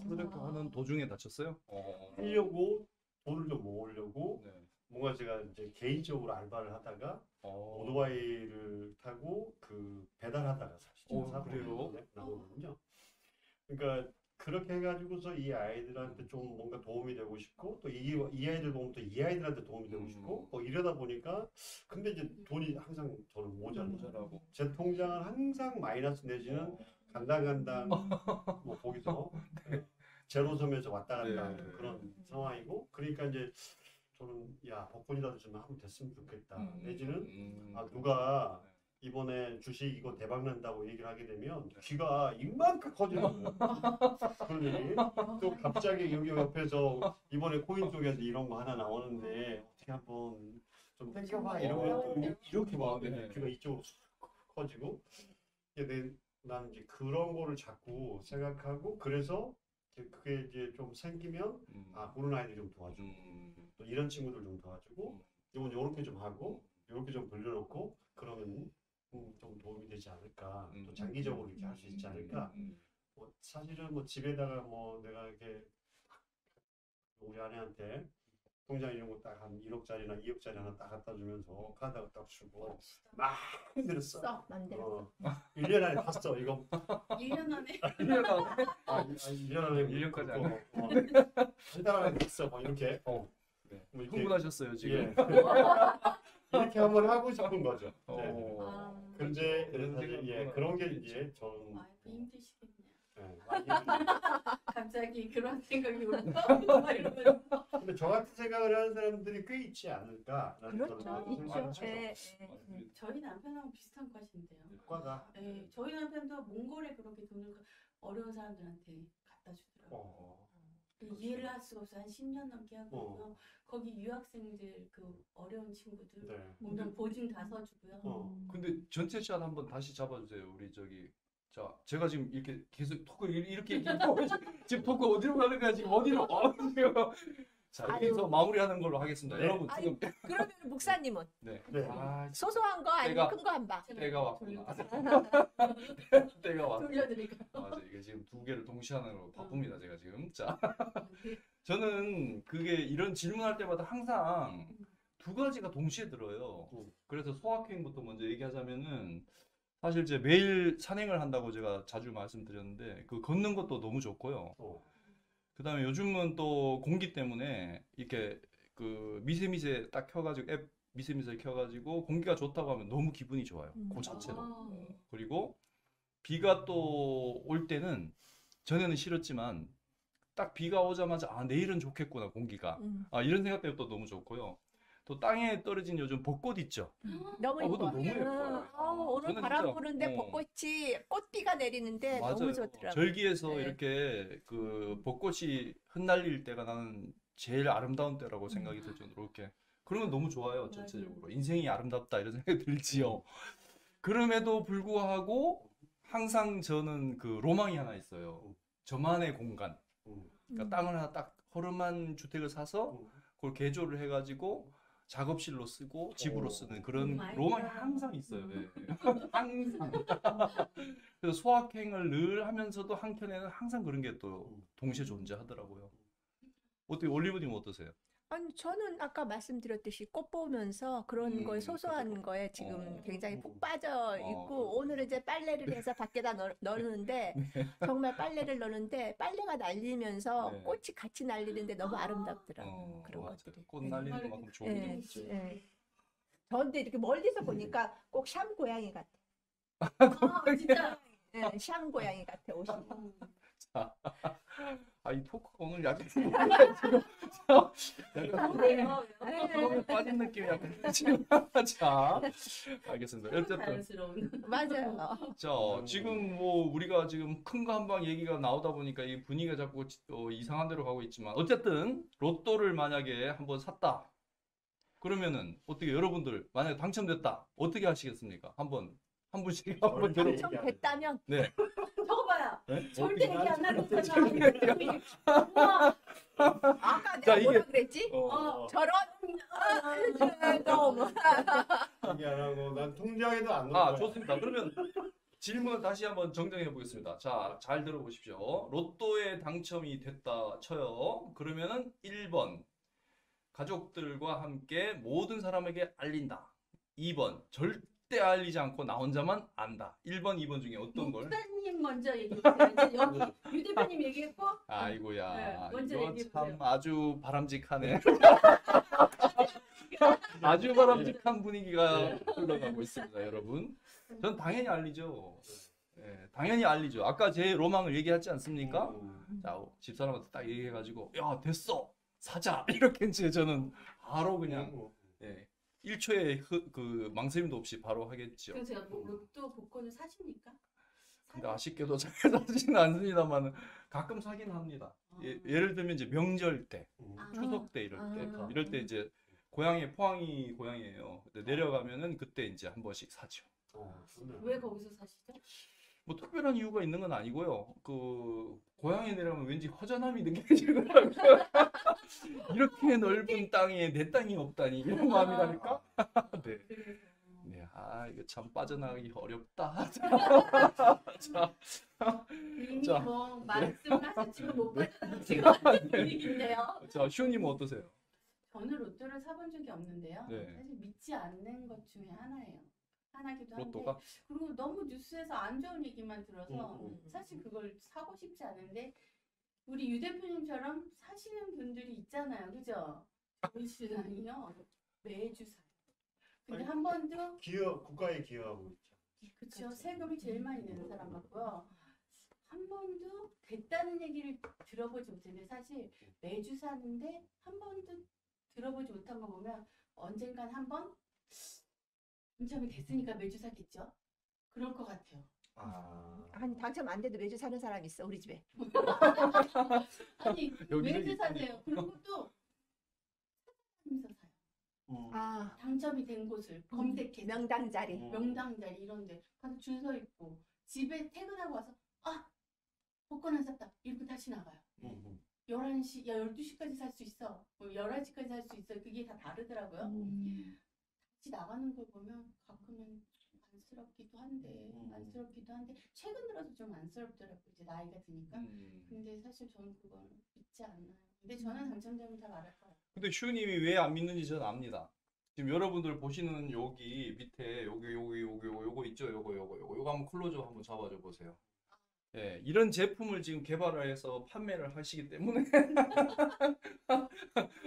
프로젝트 하는 도중에 다쳤어요? 하려고 돈을 좀 모으려고 뭔가 제가 이제 개인적으로 알바를 하다가 오토바이를 타고 그 배달하다가 사실 사고를 나거든요. 그러니까 그렇게 해가지고서 이 아이들한테 좀 뭔가 도움이 되고 싶고 또 이 아이들 보면 또 이 아이들한테 도움이 되고 싶고 뭐 이러다 보니까 근데 이제 돈이 항상 저는 모자라고 제 통장은 항상 마이너스 내지는 간당간당 뭐 거기서 제로섬에서 왔다 갔다 하는 그런 상황이고 그러니까 이제 저는 야 복권이라도 좀 하면 됐으면 좋겠다 내지는 누가 이번에 주식 이거 대박 난다고 얘기를 하게 되면 귀가 이만큼 커지는 거예요. 그러더니 또 갑자기 여기 옆에서 이번에 코인 쪽에서 이런 거 하나 나오는데 어떻게 한번 좀 땡겨봐 이러면 이렇게 막 귀가 이쪽으로 커지고 나는 이제 그런 거를 자꾸 생각하고 그래서 그게 이제 좀 생기면 그런 아이들 좀 도와주고 또 이런 친구들 좀 도와주고 이건 요렇게 좀 하고 요렇게 좀 돌려놓고 그러면 좀 도움이 되지 않을까 또 장기적으로 이렇게 할 수 있지 않을까 뭐 사실은 뭐 집에다가 뭐 내가 이렇게 우리 아내한테 통장 이런 거 딱 한 1억짜리나 2억짜리 하나 딱 갖다 주면서 카드 딱 주고 막 힘들었어. 써 맘대로. 1년 안에 다 써. 이거 1년 안에 1년 안에 1년 안에 1년까지 안 한 달 안에 다 써. 뭐 이렇게. 네. 뭐 이렇게. 흥분하셨어요 지금. 예. 이렇게 한번 하고 싶은 거죠. 네. 어. 근데 그런 사실 생각은 그런 게 이제 저는 와이프 힘드시겠네요. 많이 힘들어요. 갑자기 그런 생각이 올까? 이러면서. 근데 저 같은 생각을 하는 사람들이 꽤 있지 않을까라는 그렇죠, 그런 있죠. 생각을 예, 해요. 예. 저희 남편하고 비슷한 과신데요. 과가 네, 저희 남편도 몽골에 그렇게 돈을 어려운 사람들한테 갖다 주더라고요. 이해를 할 수가 없어요. 한 10년 넘게 하고요. 거기 유학생들 그 어려운 친구들 네. 보면 보증 다 서주고요. 근데 전체 샷 한번 다시 잡아주세요. 우리 저기 자 제가 지금 이렇게 계속 토크 이렇게 얘기하고 지금 토크 어디로 가는 거야 지금 어디로 지금 자 여기서 마무리하는 걸로 하겠습니다. 네. 여러분 지금 그러면 목사님은 네. 네. 아, 소소한 거 아니면 큰 거 한 방? 때가 왔구나. 때가 왔어. 돌려드릴까요? 맞아 이게 지금 두 개를 동시에 하는 거 바쁩니다 제가 지금. 자 네. 저는 그게 이런 질문할 때마다 항상 두 가지가 동시에 들어요. 그래서 소확행부터 먼저 얘기하자면은 사실 이제 매일 산행을 한다고 제가 자주 말씀드렸는데 그 걷는 것도 너무 좋고요. 그다음에 요즘은 또 공기 때문에 이렇게 그 미세미세 딱 켜가지고 앱 미세미세 켜가지고 공기가 좋다고 하면 너무 기분이 좋아요. 그 자체로. 그리고 비가 또 올 때는 전에는 싫었지만 딱 비가 오자마자 아 내일은 좋겠구나 공기가 이런 생각 때문에 또 너무 좋고요. 또 땅에 떨어진 요즘 벚꽃 있죠. 너무 그것도 예뻐. 너무 예뻐요. 오늘 저는 바람 진짜, 부는데 벚꽃이 꽃비가 내리는데 맞아요. 너무 좋더라고요. 절기에서 네. 이렇게 그 벚꽃이 흩날릴 때가 나는 제일 아름다운 때라고 생각이 들 정도로 이렇게 그러면 너무 좋아요 전체적으로 인생이 아름답다 이런 생각이 들지요. 그럼에도 불구하고 항상 저는 그 로망이 하나 있어요. 저만의 공간. 그러니까 땅을 하나 딱 허름한 주택을 사서 그걸 개조를 해가지고 작업실로 쓰고 집으로 쓰는 그런 로망이 항상 있어요. 네. 항상. 그래서 소확행을 늘 하면서도 한켠에는 항상 그런 게 또 동시에 존재하더라고요. 어떻게 올리브님 어떠세요? 아니 저는 아까 말씀드렸듯이 꽃 보면서 그런 거에 소소한 거에 지금 굉장히 푹 빠져 있고 오늘은 이제 빨래를 해서 밖에다 넣는데 정말 빨래를 넣는데 빨래가 날리면서 네. 꽃이 같이 날리는데 너무 아름답더라고 그런 맞아요. 것들이. 꽃 날리는 것만큼 좋은 게 없지. 저한테 이렇게 멀리서 보니까 꼭 샴 고양이 같아. 진짜. 샴 고양이 같아 옷이. 이 토크가 오늘 약간 약간 왜요? 빠진 느낌이 약간 지금 자 알겠습니다. 어쨌든 자연스러운. 맞아요. 자 지금 뭐 우리가 지금 큰 거 한 방 얘기가 나오다 보니까 이 분위기가 자꾸 이상한 데로 가고 있지만 어쨌든 로또를 만약에 한번 샀다 그러면은 어떻게 여러분들 만약에 당첨됐다 어떻게 하시겠습니까? 한 분씩 한번 들어. 당첨됐다면 네. 저거 봐요. 네? 절대 얘기 안 하겠잖아. 아까 자, 내가 이게- 뭐라 그랬지? 저런 너무 얘기 안 하고 난 통장에도 안 넣을 거야. 좋습니다. 그러면 질문 다시 한번 정정해 보겠습니다. 자, 잘 들어보십시오. 로또에 당첨이 됐다 쳐요. 그러면은 1번 가족들과 함께 모든 사람에게 알린다. 2번 절대 알리지 않고 나 혼자만 안다. 1번, 2번 중에 어떤 걸? 대표님 먼저 얘기해보세요. 이제 여기 유 대표님 얘기했고 아이고야, 네, 먼저 이거 얘기해 참 보세요. 아주 바람직하네. 아주 바람직한 분위기가 흘러가고 있습니다, 여러분. 전 당연히 알리죠. 네, 당연히 알리죠. 아까 제 로망을 얘기했지 않습니까? 자, 집사람한테 딱 얘기해가지고, 야, 됐어! 사자! 이렇게 이제 저는 바로 그냥, 네, 1초의 그 망설임도 없이 바로 하겠죠. 그럼 제가 로또 복권을 사십니까? 근데 아쉽게도 잘 사지는 않습니다만 가끔 사긴 합니다. 예를 들면 이제 명절 때, 추석 때 이럴 때 이제 고향이 포항이 고향이에요. 근데 내려가면은 그때 이제 한 번씩 사죠. 왜 거기서 사시죠? 뭐 특별한 이유가 있는 건 아니고요. 그 고향에 내려가면 왠지 허전함이 느껴지더라고요. 이렇게 넓은 땅에 내 땅이 없다니 이런 마음이랄까? 네. 그래서 네, 아 이거 참 빠져나가기 어렵다. 자, 이미 자, 뭐 말씀하신 지금 못 네. 빠져나가신 것 같은 분위기인데요. 자, 슈님 어떠세요? 저는 로또를 사본 적이 없는데요. 네. 사실 믿지 않는 것 중에 하나예요. 하나기도 한데 로또가? 그리고 너무 뉴스에서 안 좋은 얘기만 들어서 음. 사실 그걸 사고 싶지 않은데 우리 유 대표님처럼 사시는 분들이 있잖아요. 그죠? 저희 신랑이요. 매주 사요. 근데 아니, 한 번도 국가에 기여하고 있죠. 그쵸. 세금이 제일 많이 내는 사람 같고요. 한 번도 됐다는 얘기를 들어보지 못했는데 사실 매주 사는데 한 번도 들어보지 못한 거 보면 언젠간 한 번 당첨이 됐으니까 매주 사겠죠. 그럴 것 같아요. 아니 당첨 안 돼도 매주 사는 사람 있어 우리 집에. 아니 여기저기 매주 사세요. 그리고 또 찾아다니면서 사요. 아 당첨이 된 곳을 검색해서 명당 자리. 명당 자리 이런데 가서 줄 서 있고 집에 퇴근하고 와서 아 복권 안 샀다 이러고 다시 나가요. 11시, 야 12시까지 살 수 있어. 뭐 11시까지 살 수 있어. 그게 다 다르더라고요. 같이 나가는 걸 보면 가끔은 안쓰럽기도 한데 최근 들어서 좀 안쓰럽더라고요. 이제 나이가 드니까. 근데 사실 저는 그걸 믿지 않아요. 근데 저는 당첨되면 다 말할 거예요. 근데 슈님이 왜 안 믿는지 저는 압니다. 지금 여러분들 보시는 여기 밑에 요거 있죠? 요거 한번 클로즈업 한번 잡아줘 보세요. 예, 이런 제품을 지금 개발을 해서 판매를 하시기 때문에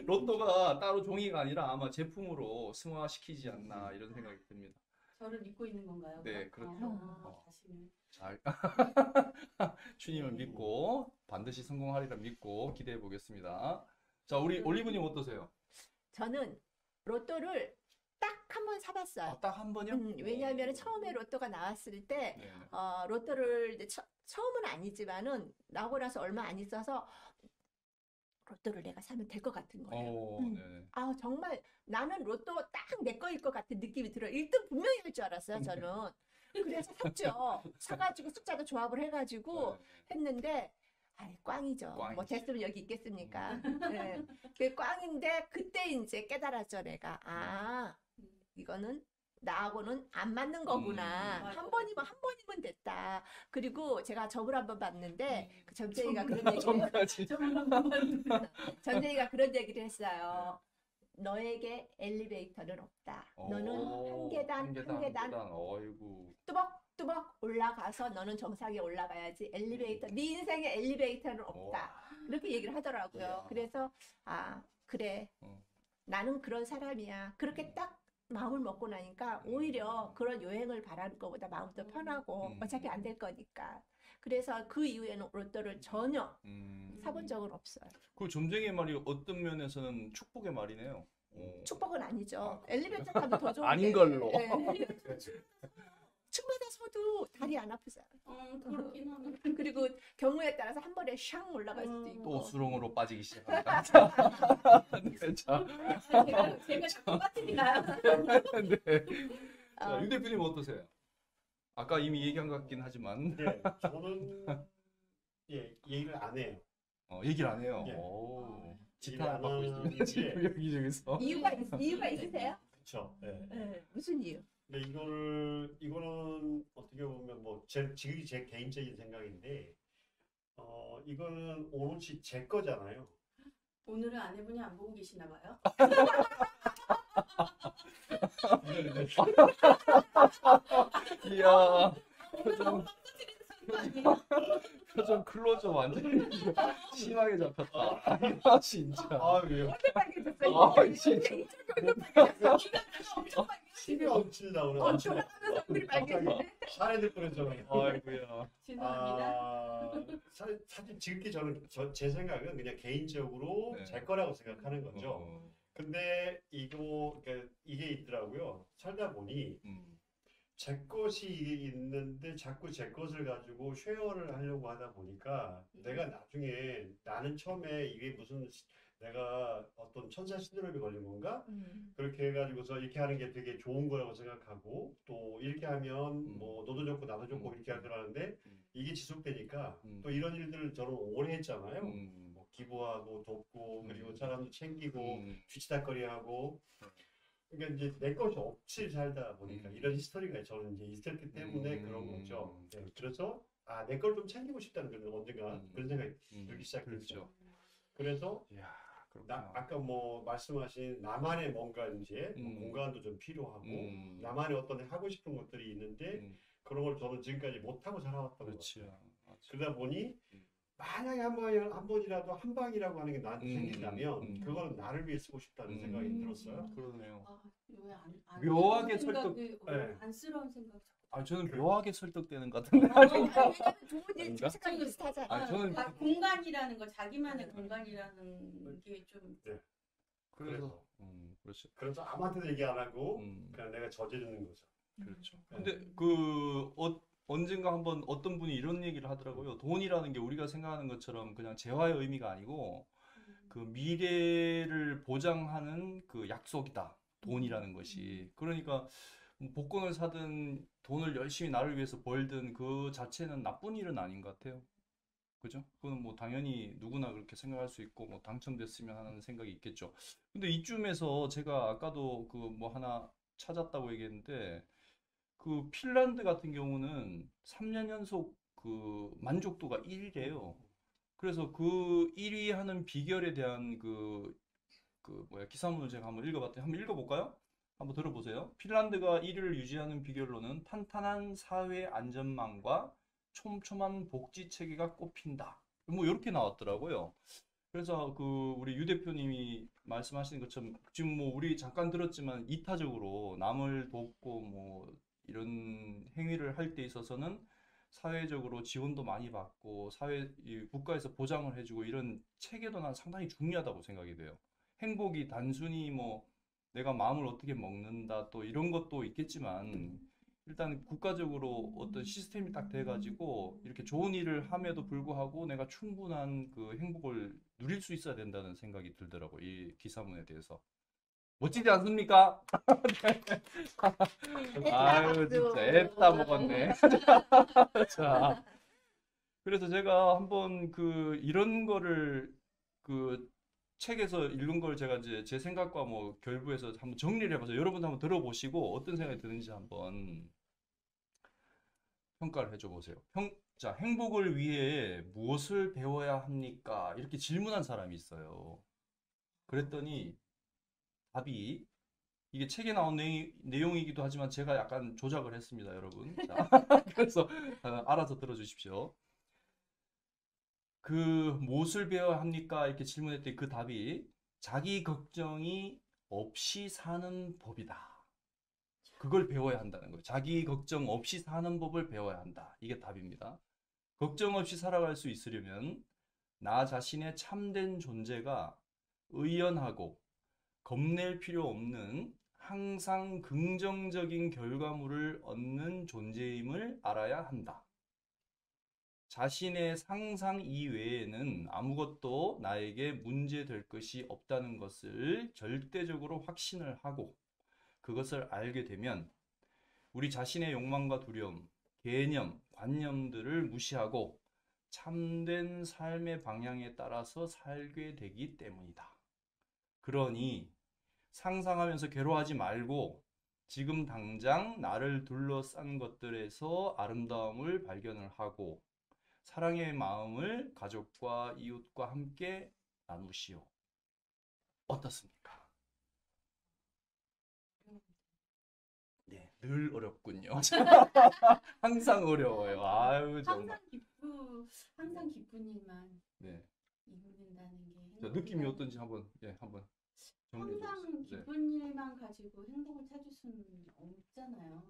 로또가 따로 종이가 아니라 아마 제품으로 승화시키지 않나 이런 생각이 듭니다. 저를 믿고 있는 건가요? 네, 그럼? 그렇죠. 자신을. 잘 주님을 믿고 반드시 성공하리라 믿고 기대해 보겠습니다. 자, 우리 올리브님 어떠세요? 저는 로또를 딱 한 번 사봤어요. 아, 딱 한 번요? 왜냐하면 처음에 로또가 나왔을 때 네. 로또를 이제 처음은 아니지만은 나오고 나서 얼마 안 있어서 로또를 내가 사면 될 것 같은 거예요. 네. 아 정말 나는 로또 딱 내 거일 것 같은 느낌이 들어요. 1등 분명히 할 줄 알았어요 저는. 그래서 샀죠. 사가지고 숫자도 조합을 해가지고 했는데 아이 꽝이죠. 뭐 꽝이죠. 됐으면 여기 있겠습니까? 네. 그 꽝인데 그때 이제 깨달았죠 내가. 아 이거는 나하고는 안 맞는 거구나. 한 번이면 됐다. 그리고 제가 점을 한번 봤는데 그 점쟁이가 그런 얘기를 점까지. 점쟁이가 그런 얘기를 했어요. 너에게 엘리베이터는 없다. 너는 한 계단 어이구. 뚜벅뚜벅 올라가서 너는 정상에 올라가야지. 엘리베이터, 네 인생에 엘리베이터는 없다. 그렇게 얘기를 하더라고요. 그래서 아 그래. 나는 그런 사람이야. 그렇게 딱 마음을 먹고 나니까 오히려 그런 여행을 바라는 것보다 마음도 편하고 어차피 안 될 거니까. 그래서 그 이후에는 로또를 전혀 사본 적은 없어요. 그 점쟁이의 말이 어떤 면에서는 축복의 말이네요. 축복은 아니죠. 엘리베이터 타도 더 좋은데. 아닌 걸로. 층마다서도 다리 안 아프잖아. 그렇긴 하네. 그리고 경우에 따라서 한 번에 샹 올라갈 수도 있고. 또 수렁으로 빠지기 시작합니다. 네, 자, 제가 자꾸 빠뜨리나요? 네. 자, 유 대표님 어떠세요? 아까 이미 얘기한 것 같긴 하지만 네, 저는 얘기를 안 해요. 얘기를 안 해요. 예. 오, 얘기를 지탄을 안 받고 하는 있습니다. 지금 게 여기저기서. 이유가 있으세요? 그렇죠. 네. 네. 무슨 이유? 근데 이거는 어떻게 보면 뭐 지금 제 개인적인 생각인데 이거는 오롯이 제 거잖아요. 오늘은 아내분이 안 보고 계시나 봐요. 이야, 표정 클로즈 완전히 심하게 잡혔다. 아, 진짜. 아 왜요? 아, 진짜. 힘이 엄청 나오네. 돌아가면서 얼굴이 빨개지네. 사례들 뻔했잖아요. 아이고야. 죄송합니다. 사실 지극히 저는 제 생각은 그냥 개인적으로 네. 제 거라고 생각하는 거죠. 근데 이게 있더라고요. 살다 보니 제 것이 있는데 자꾸 제 것을 가지고 쉐어를 하려고 하다 보니까 내가 나중에 나는 처음에 이게 무슨 내가 어떤 천사 신드롬이 걸린 건가? 그렇게 해가지고서 이렇게 하는 게 되게 좋은 거라고 생각하고 또 이렇게 하면 뭐 너도 좋고 나도 좋고 이렇게 하더라는데 이게 지속되니까 또 이런 일들을 저는 오래 했잖아요. 뭐 기부하고 돕고 그리고 사람도 챙기고 뒤치다거리하고 그러니까 이제 내 것이 없이 살다 보니까 이런 히스토리가 저는 이제 있었기 때문에 그런 거죠. 네, 그래서 내 걸 좀 챙기고 싶다는 그런 언젠가 그런 생각이 들기 시작했죠. 그래서 이야, 그렇구나. 아까 뭐 말씀하신 나만의 뭔가 이제 뭐 공간도 좀 필요하고 나만의 어떤 하고 싶은 것들이 있는데 그런 걸 저는 지금까지 못 하고 살아왔던 것 같아요. 그러다 보니 만약에 한 번이라도 한 방이라고 하는 게 나한테 생긴다면 그거는 나를 위해 쓰고 싶다는 생각이 들었어요. 그러네요. 왜안 묘하게 생각이 네. 안쓰러운 생각. 저는 묘하게 설득되는 것 같은데. 왜냐면 좋은 일 아닌가? 생각이 비슷하잖아. 저는 공간이라는 거, 자기만의 공간이라는 게 좀. 그래서 그렇죠. 그래서 아무한테도 얘기 안 하고 그냥 내가 저지르는 거죠. 그렇죠. 근데 그 언젠가 한번 어떤 분이 이런 얘기를 하더라고요. 돈이라는 게 우리가 생각하는 것처럼 그냥 재화의 의미가 아니고 그 미래를 보장하는 그 약속이다. 돈이라는 것이. 그러니까 복권을 사든 돈을 열심히 나를 위해서 벌든 그 자체는 나쁜 일은 아닌 것 같아요. 그죠? 그건 뭐 당연히 누구나 그렇게 생각할 수 있고 뭐 당첨됐으면 하는 생각이 있겠죠. 근데 이쯤에서 제가 아까도 그 뭐 하나 찾았다고 얘기했는데 그 핀란드 같은 경우는 3년 연속 그 만족도가 1위래요. 그래서 그 1위 하는 비결에 대한 그 뭐야 기사문을 제가 한번 읽어봤더니 한번 읽어볼까요? 한번 들어보세요. 핀란드가 1위를 유지하는 비결로는 탄탄한 사회 안전망과 촘촘한 복지 체계가 꼽힌다. 뭐 이렇게 나왔더라고요. 그래서 그 우리 유 대표님이 말씀하신 것처럼 지금 뭐 우리 잠깐 들었지만 이타적으로 남을 돕고 뭐 이런 행위를 할 때 있어서는 사회적으로 지원도 많이 받고 이 국가에서 보장을 해주고 이런 체계도 난 상당히 중요하다고 생각이 돼요. 행복이 단순히 뭐 내가 마음을 어떻게 먹는다 또 이런 것도 있겠지만 일단 국가적으로 어떤 시스템이 딱 돼가지고 이렇게 좋은 일을 함에도 불구하고 내가 충분한 그 행복을 누릴 수 있어야 된다는 생각이 들더라고 이 기사문에 대해서. 멋지지 않습니까? 아유 진짜 애다 먹었네. 자, 그래서 제가 한번 그 이런 거를 그 책에서 읽은 걸 제가 이제 제 생각과 뭐 결부해서 한번 정리를 해봐서 여러분도 한번 들어보시고 어떤 생각이 드는지 한번 평가를 해줘 보세요. 자, 행복을 위해 무엇을 배워야 합니까? 이렇게 질문한 사람이 있어요. 그랬더니 답이 이게 책에 나온 내용이기도 하지만 제가 약간 조작을 했습니다, 여러분. 자, 그래서 알아서 들어주십시오. 그 무엇을 배워야 합니까? 이렇게 질문했더니 그 답이 자기 걱정이 없이 사는 법이다. 그걸 배워야 한다는 거예요. 자기 걱정 없이 사는 법을 배워야 한다. 이게 답입니다. 걱정 없이 살아갈 수 있으려면 나 자신의 참된 존재가 의연하고 겁낼 필요 없는 항상 긍정적인 결과물을 얻는 존재임을 알아야 한다. 자신의 상상 이외에는 아무것도 나에게 문제될 것이 없다는 것을 절대적으로 확신을 하고 그것을 알게 되면 우리 자신의 욕망과 두려움, 개념, 관념들을 무시하고 참된 삶의 방향에 따라서 살게 되기 때문이다. 그러니 상상하면서 괴로워하지 말고 지금 당장 나를 둘러싼 것들에서 아름다움을 발견을 하고 사랑의 마음을 가족과 이웃과 함께 나누시오. 어떻습니까? 네, 늘 어렵군요. 항상 어려워요. 아유 정말. 항상 기쁜 일만 네. 이루는다는 게 자, 느낌이 어떤지 한번 한번 정리해 항상 주세요. 기쁜 일만 가지고 행복을 찾을 수는 없잖아요.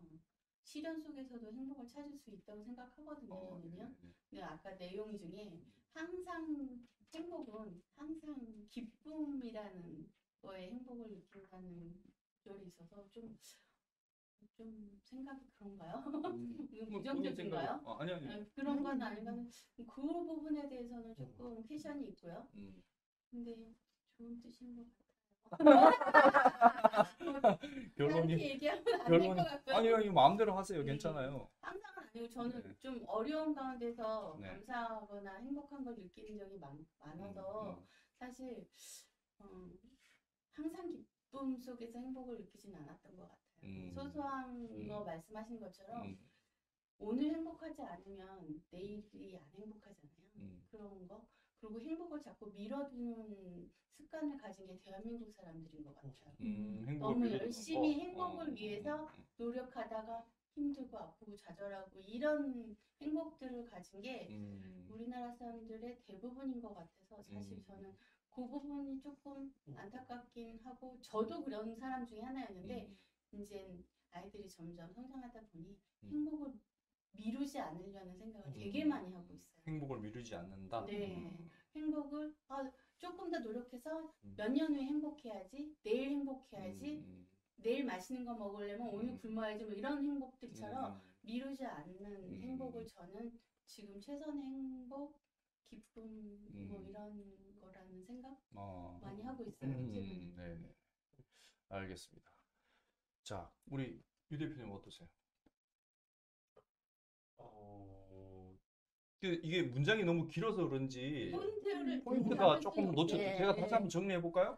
시련 속에서도 행복을 찾을 수 있다고 생각하거든요. 저는요. 근데 아까 내용 중에 행복은 항상 기쁨이라는 거에 행복을 느낀다는 구절이 있어서 좀 생각이 그런가요? 부정적인가요? 아니. 그런 건 아니면 그 부분에 대해서는 조금 퀘션이 있고요. 근데 좋은 뜻인 것 같아요. 결론이 이렇게 얘기하면 안 될 것 같고요. 아니 마음대로 하세요. 괜찮아요. 항상은 아니고 저는 네. 좀 어려운 가운데서 네. 감사하거나 행복한 걸 느끼는 적이 많아서 사실 항상 기쁨 속에서 행복을 느끼진 않았던 것 같아요. 소소한 거 말씀하신 것처럼 오늘 행복하지 않으면 내일이 안 행복하잖아요. 그런 거. 그리고 행복을 자꾸 밀어두는 습관을 가진 게 대한민국 사람들인 것 같아요. 너무 열심히 행복을 위해서 노력하다가 힘들고 아프고 좌절하고 이런 행복들을 가진 게 우리나라 사람들의 대부분인 것 같아서 사실 저는 그 부분이 조금 안타깝긴 하고 저도 그런 사람 중에 하나였는데 이제 아이들이 점점 성장하다 보니 행복을 미루지 않으려는 생각을 되게 많이 하고 있어요. 행복을 미루지 않는다. 네, 행복을 조금 더 노력해서 몇 년 후에 행복해야지, 내일 행복해야지, 내일 맛있는 거 먹으려면 오늘 굶어야지 뭐 이런 행복들처럼 미루지 않는 행복을 저는 지금 최선의 행복, 기쁨 뭐 이런 거라는 생각 많이 하고 있어요. 지금. 네네. 알겠습니다. 자, 우리 유 대표님 어떠세요? 이게 문장이 너무 길어서 그런지 포인트가 조금 놓쳤죠. 예, 제가 다시 예. 한번 정리해 볼까요?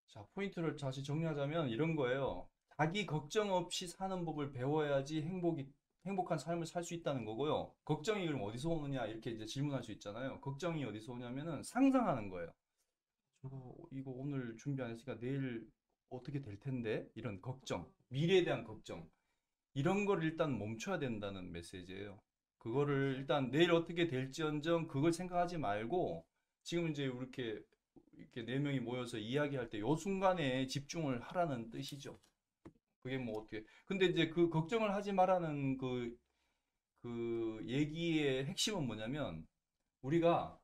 자, 포인트를 다시 정리하자면 이런 거예요. 자기 걱정 없이 사는 법을 배워야지 행복한 삶을 살 수 있다는 거고요. 걱정이 그럼 어디서 오느냐 이렇게 이제 질문할 수 있잖아요. 걱정이 어디서 오냐면은 상상하는 거예요. 이거 오늘 준비 안 했으니까 내일 어떻게 될 텐데 이런 걱정, 미래에 대한 걱정 이런 걸 일단 멈춰야 된다는 메시지예요. 그거를 일단 내일 어떻게 될지언정 그걸 생각하지 말고 지금 이제 이렇게 네 명이 모여서 이야기할 때 요 순간에 집중을 하라는 뜻이죠. 그게 뭐 어떻게 근데 이제 그 걱정을 하지 말라는 그 얘기의 핵심은 뭐냐면 우리가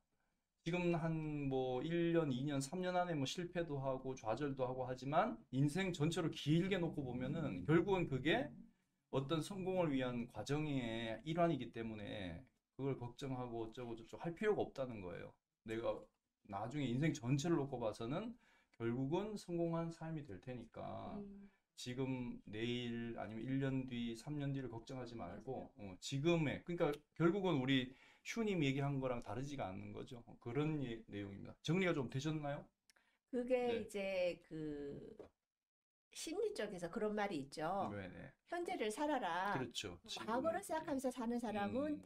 지금 한 뭐 1년, 2년, 3년 안에 뭐 실패도 하고 좌절도 하고 하지만 인생 전체로 길게 놓고 보면은 결국은 그게 어떤 성공을 위한 과정의 일환이기 때문에 그걸 걱정하고 어쩌고 저쩌고 할 필요가 없다는 거예요. 내가 나중에 인생 전체를 놓고 봐서는 결국은 성공한 삶이 될 테니까 지금 내일 아니면 1년 뒤, 3년 뒤를 걱정하지 말고 지금의 그러니까 결국은 우리 슈님 얘기한 거랑 다르지가 않는 거죠. 그런 내용입니다. 정리가 좀 되셨나요? 그게 네. 이제 그 심리 쪽에서 그런 말이 있죠. 네네. 현재를 살아라. 그렇죠. 과거를 생각하면서 사는 사람은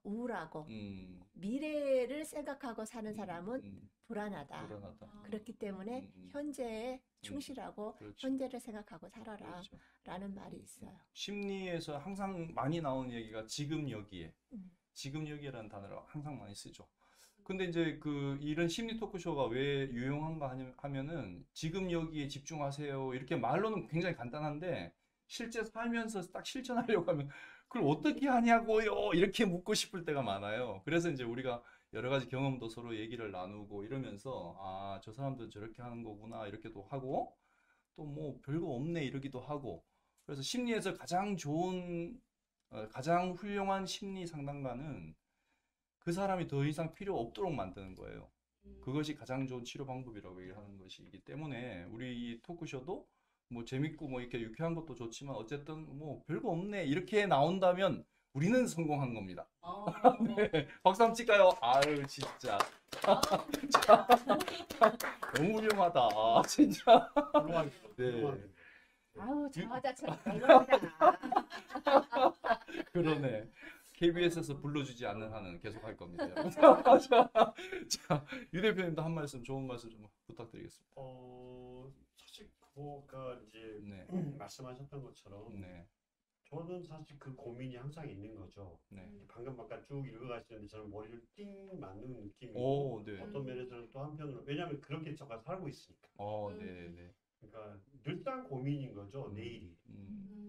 우울하고 음, 미래를 생각하고 사는 사람은 불안하다. 불안하다. 그렇기 때문에 현재에 충실하고 그렇죠. 현재를 생각하고 살아라 그렇죠. 라는 말이 있어요. 심리에서 항상 많이 나오는 얘기가 지금 여기에, 음. 지금 여기에라는 단어를 항상 많이 쓰죠. 근데 이제 이런 심리 토크쇼가 왜 유용한가 하면은 지금 여기에 집중하세요. 이렇게 말로는 굉장히 간단한데 실제 살면서 딱 실천하려고 하면 그걸 어떻게 하냐고요. 이렇게 묻고 싶을 때가 많아요. 그래서 이제 우리가 여러 가지 경험도 서로 얘기를 나누고 이러면서 아, 저 사람들은 저렇게 하는 거구나. 이렇게도 하고 또 뭐 별거 없네 이러기도 하고 그래서 심리에서 가장 좋은 가장 훌륭한 심리 상담가는 그 사람이 더 이상 필요 없도록 만드는 거예요. 그것이 가장 좋은 치료 방법이라고 얘기하는 것이기 때문에 우리 이 토크쇼도 뭐 재밌고 뭐 이렇게 유쾌한 것도 좋지만 어쨌든 뭐 별거 없네 이렇게 나온다면 우리는 성공한 겁니다. 네, 박수 한번 칠까요? 아유 진짜 너무 훌륭하다 진짜. 네. 아우 저하자처럼 별로다. 그러네. KBS에서 불러주지 않는 한은 계속 할 겁니다. 자, 유 대표님도 한 말씀, 좋은 말씀 좀 부탁드리겠습니다. 사실 그거가 이제 네, 말씀하셨던 것처럼 네, 저는 사실 그 고민이 항상 있는 거죠. 네. 방금 아까 쭉 읽어가시는데 저는 머리를 띵 맞는 느낌이고 오, 네. 어떤 면에서는 또 한편으로 왜냐하면 그렇게 제가 살고 있으니까. 네, 네. 그러니까 늘상 고민인 거죠. 내일이.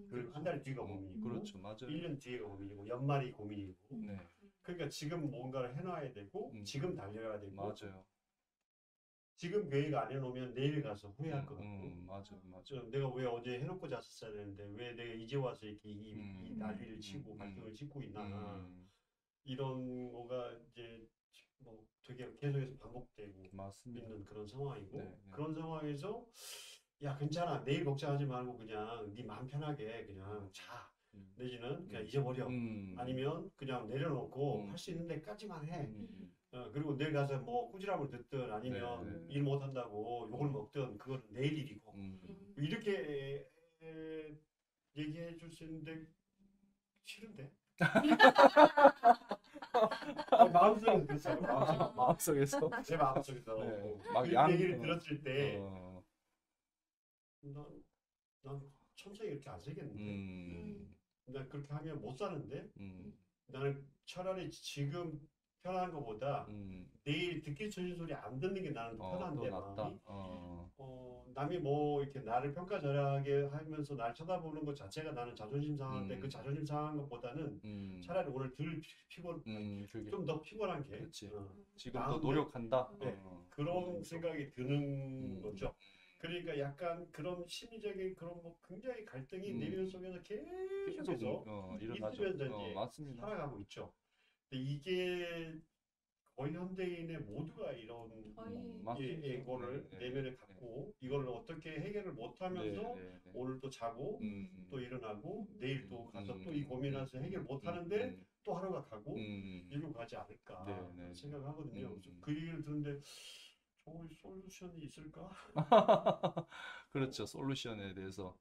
그리고 한 달 뒤가 고민이고 그렇죠, 맞아요. 1년 뒤가 고민이고 연말이 고민이고 네, 그러니까 지금 뭔가를 해놔야 되고 지금 달려야 되고 맞아요. 지금 계획 안 해놓으면 내일 가서 후회할 것 같고 맞아요, 맞아요. 내가 왜 어제 해놓고 잤었어야 되는데 왜 내가 이제 와서 이렇게 이 난리를 치고 발등을 찍고 있나 이런 거가 이제 뭐 되게 계속해서 반복되고 맞습니다. 있는 그런 상황이고 네, 네. 그런 상황에서 야 괜찮아 내일 걱정하지 말고 그냥 네 마음 편하게 그냥 자 내지는 그냥 잊어버려 아니면 그냥 내려놓고 할 수 있는 데까지만 해. 그리고 내일 가서 뭐 꾸지람을 듣든 아니면 일 못한다고 욕을 먹든 그건 내일 일이고 이렇게 얘기해 줄 수 있는데 싫은데 마음속에서 그랬어요. 마음속에서 제 마음속에서 네, 그 막 얘기를 들었을 때 어, 난 천천히 이렇게 안 살겠는데 난 그렇게 하면 못 사는데 나는 차라리 지금 편한 것보다 내일 듣기 싫은 소리 안 듣는 게 나는 더 더 편한데 낫다. 마음이 남이 뭐 이렇게 나를 평가절하게 하면서 날 쳐다보는 것 자체가 나는 자존심 상하는데 그 자존심 상한 것보다는 차라리 오늘 덜 피곤 좀 더 피곤한 게 그렇지. 지금 더 나은데? 노력한다. 네, 그런 생각이 드는 거죠. 그러니까 약간 그런 심리적인 그런 뭐 굉장히 갈등이 내면 속에서 계속해서 일어나죠. 있으면서 이제 맞습니다. 살아가고 있죠. 근데 이게 거의 현대인의 모두가 이런 맞습니다. 이거를 내면에 갖고 이걸 어떻게 해결을 못하면서 오늘 또 자고 또 일어나고 내일 또 가서 또 이 고민해서 해결 못하는데 또 하루가 가고 이리로 가지 않을까 생각하거든요. 그래서 그 얘기를 듣는데 좋은 솔루션이 있을까? 그렇죠. 솔루션에 대해서.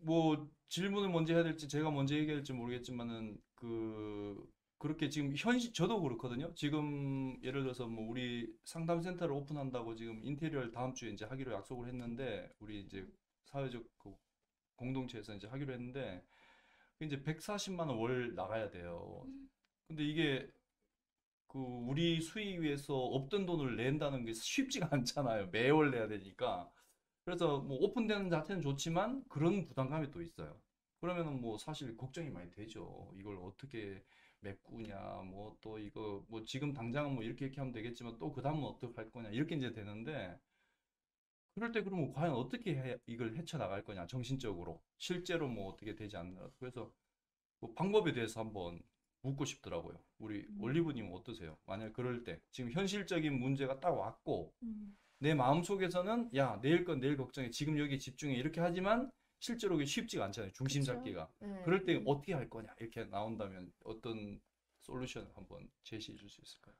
뭐 질문을 먼저 해야 될지 제가 먼저 얘기해야 될지 모르겠지만은 그렇게 지금 저도 그렇거든요. 지금 예를 들어서 뭐 우리 상담센터를 오픈한다고 지금 인테리어를 다음 주에 이제 하기로 약속을 했는데 우리 이제 사회적 그 공동체에서 이제 하기로 했는데 이제 140만 원 월 나가야 돼요. 근데 이게 우리 수익에서 없던 돈을 낸다는 게 쉽지가 않잖아요. 매월 내야 되니까. 그래서 뭐 오픈되는 자체는 좋지만 그런 부담감이 또 있어요. 그러면은 뭐 사실 걱정이 많이 되죠. 이걸 어떻게 메꾸냐, 뭐 또 이거 뭐 지금 당장은 뭐 이렇게 하면 되겠지만 또 그 다음은 어떻게 할 거냐 이렇게 이제 되는데 그럴 때 그러면 과연 어떻게 이걸 헤쳐나갈 거냐 정신적으로 실제로 뭐 어떻게 되지 않나 그래서 뭐 방법에 대해서 한번 묻고 싶더라고요. 우리 올리브님 어떠세요? 만약 그럴 때 지금 현실적인 문제가 딱 왔고 내 마음속에서는 야 내일 건 내일 걱정해 지금 여기 집중해 이렇게 하지만 실제로 그게 쉽지가 않잖아요. 중심 그쵸? 잡기가. 네. 그럴 때 어떻게 할 거냐 이렇게 나온다면 어떤 솔루션을 한번 제시해 줄 수 있을까요?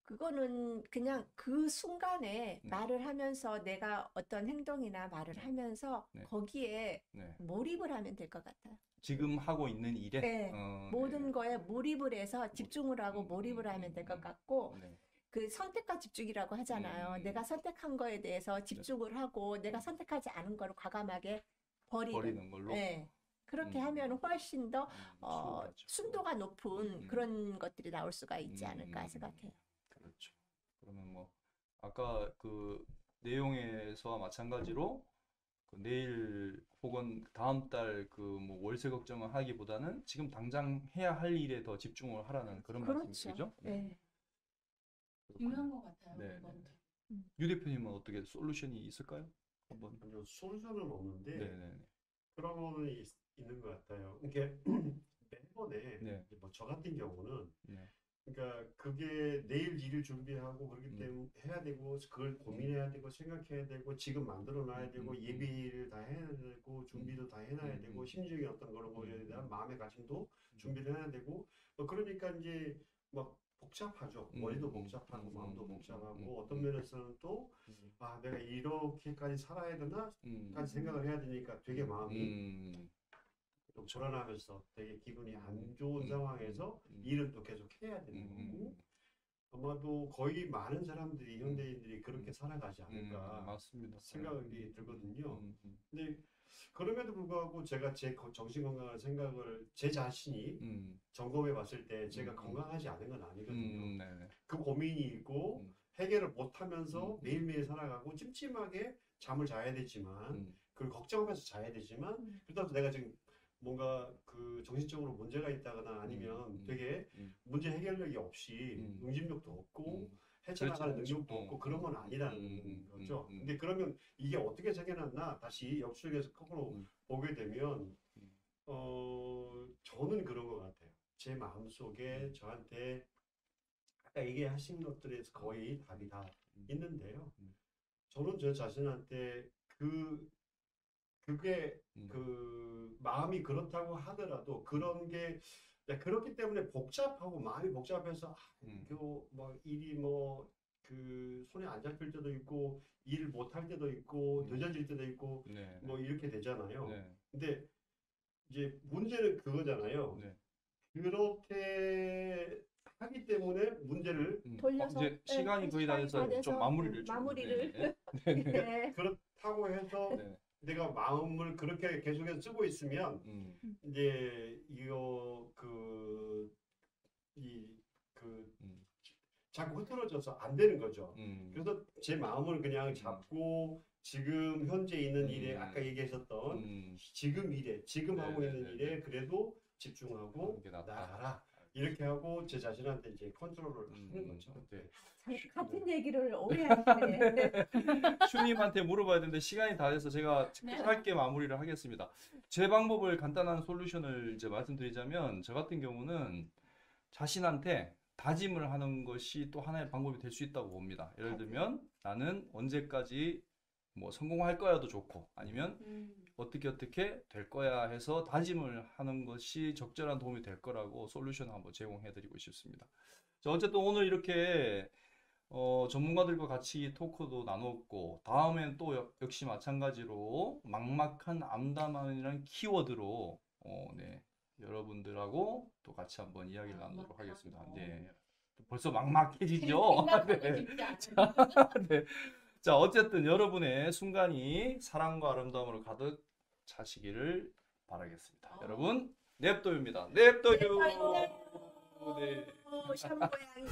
그거는 그냥 그 순간에 말을 하면서 내가 어떤 행동이나 말을 하면서 거기에 몰입을 하면 될 것 같아요. 지금 하고 있는 일에 네. 모든 거에 몰입을 해서 집중을 하고 몰입을 하면 될 것 같고 그 선택과 집중이라고 하잖아요. 내가 선택한 거에 대해서 집중을 하고 내가 선택하지 않은 거를 과감하게 버리는 걸로. 네. 그렇게 하면 훨씬 더 순도가 높은 그런 것들이 나올 수가 있지 않을까 생각해요. 그렇죠. 그러면 뭐 아까 그 내용에서와 마찬가지로 내일 혹은 다음 달 그 뭐 월세 걱정을 하기보다는 지금 당장 해야 할 일에 더 집중을 하라는 그런 말씀이시죠? 네. 중요한 것 같아요. 네. 그건. 유 대표님은 어떻게 솔루션이 있을까요? 한번. 아니요, 솔루션은 없는데 네네. 그런 거는 있는 것 같아요. 이게 매번에 뭐 저 같은 경우는 그러니까 그게 내일 일을 준비하고 그렇기 때문에 해야 되고 그걸 고민해야 되고 생각해야 되고 지금 만들어 놔야 되고 예비를 다 해야 되고 준비도 다 해놔야 되고 심리적인 어떤 그런 거에 대한 마음의 가짐도 준비를 해야 되고 뭐 그러니까 이제 막 복잡하죠. 머리도 복잡하고 마음도 복잡하고 어떤 면에서는 또 아 내가 이렇게까지 살아야 되나까지 생각을 해야 되니까 되게 마음이 좀 불안하면서 되게 기분이 안 좋은 상황에서 일은 또 계속 해야 되는 거고 아마도 거의 많은 사람들이 현대인들이 그렇게 살아가지 않을까 맞습니다. 생각이 들거든요. 근데 그럼에도 불구하고 제가 제 정신 건강을 생각을 제 자신이 점검해 봤을 때 제가 건강하지 않은 건 아니거든요. 그 고민이 있고 해결을 못하면서 매일매일 살아가고 찜찜하게 잠을 자야 되지만 그걸 걱정하면서 자야 되지만 그렇다고 내가 지금 뭔가 그 정신적으로 문제가 있다거나 아니면 되게 문제 해결력이 없이 응집력도 없고 헤쳐나가는 능력도 없고 그런 건 아니라는 거죠. 근데 그러면 이게 어떻게 생겨났나 다시 역술에서 거꾸로 보게 되면 저는 그런 것 같아요. 제 마음속에 저한테 아까 얘기하신 것들에서 거의 답이 다 있는데요. 저는 저 자신한테 그게 그 마음이 그렇다고 하더라도 그런 게 그렇기 때문에 복잡하고 마음이 복잡해서 뭐 일이 뭐 그 손에 안 잡힐 때도 있고 일을 못 할 때도 있고 늦어질 때도 있고 네. 뭐 이렇게 되잖아요. 네. 근데 이제 문제는 그거잖아요. 네. 그렇게 하기 때문에 문제를 돌려서 이제 시간이 거의 다 돼서 좀 마무리를 좀. 마무리를 네. 네. 그렇다고 해서 네. 내가 마음을 그렇게 계속해서 쓰고 있으면 이제 이거 자꾸 흐트러져서 안 되는 거죠. 그래서 제 마음을 그냥 잡고 지금 현재 있는 일에 아까 얘기하셨던 지금 일에 지금 하고 있는 일에 그래도 집중하고 나가라 이렇게 하고 제 자신한테 이제 컨트롤을 하는 거죠. 네. 같은 얘기를 오래 하시네. 슈님한테 물어봐야 되는데 시간이 다 돼서 제가 짧게 마무리를 하겠습니다. 제 방법을 간단한 솔루션을 이제 말씀드리자면 저 같은 경우는 자신한테 다짐을 하는 것이 또 하나의 방법이 될 수 있다고 봅니다. 예를 들면 나는 언제까지 뭐 성공할 거야도 좋고 아니면 어떻게 될 거야 해서 다짐을 하는 것이 적절한 도움이 될 거라고 솔루션을 한번 제공해 드리고 싶습니다. 자, 어쨌든 오늘 이렇게 전문가들과 같이 토크도 나눴고 다음엔 또 역시 마찬가지로 막막한 암담함이라는 키워드로 네, 여러분들하고 또 같이 한번 이야기를 나누도록 하겠습니다. 네. 벌써 막막해지죠? 네. 네. 자, 어쨌든 여러분의 순간이 사랑과 아름다움으로 가득 차시기를 바라겠습니다. 여러분, 냅도유입니다. 냅도유. 네. 샴푸 향이.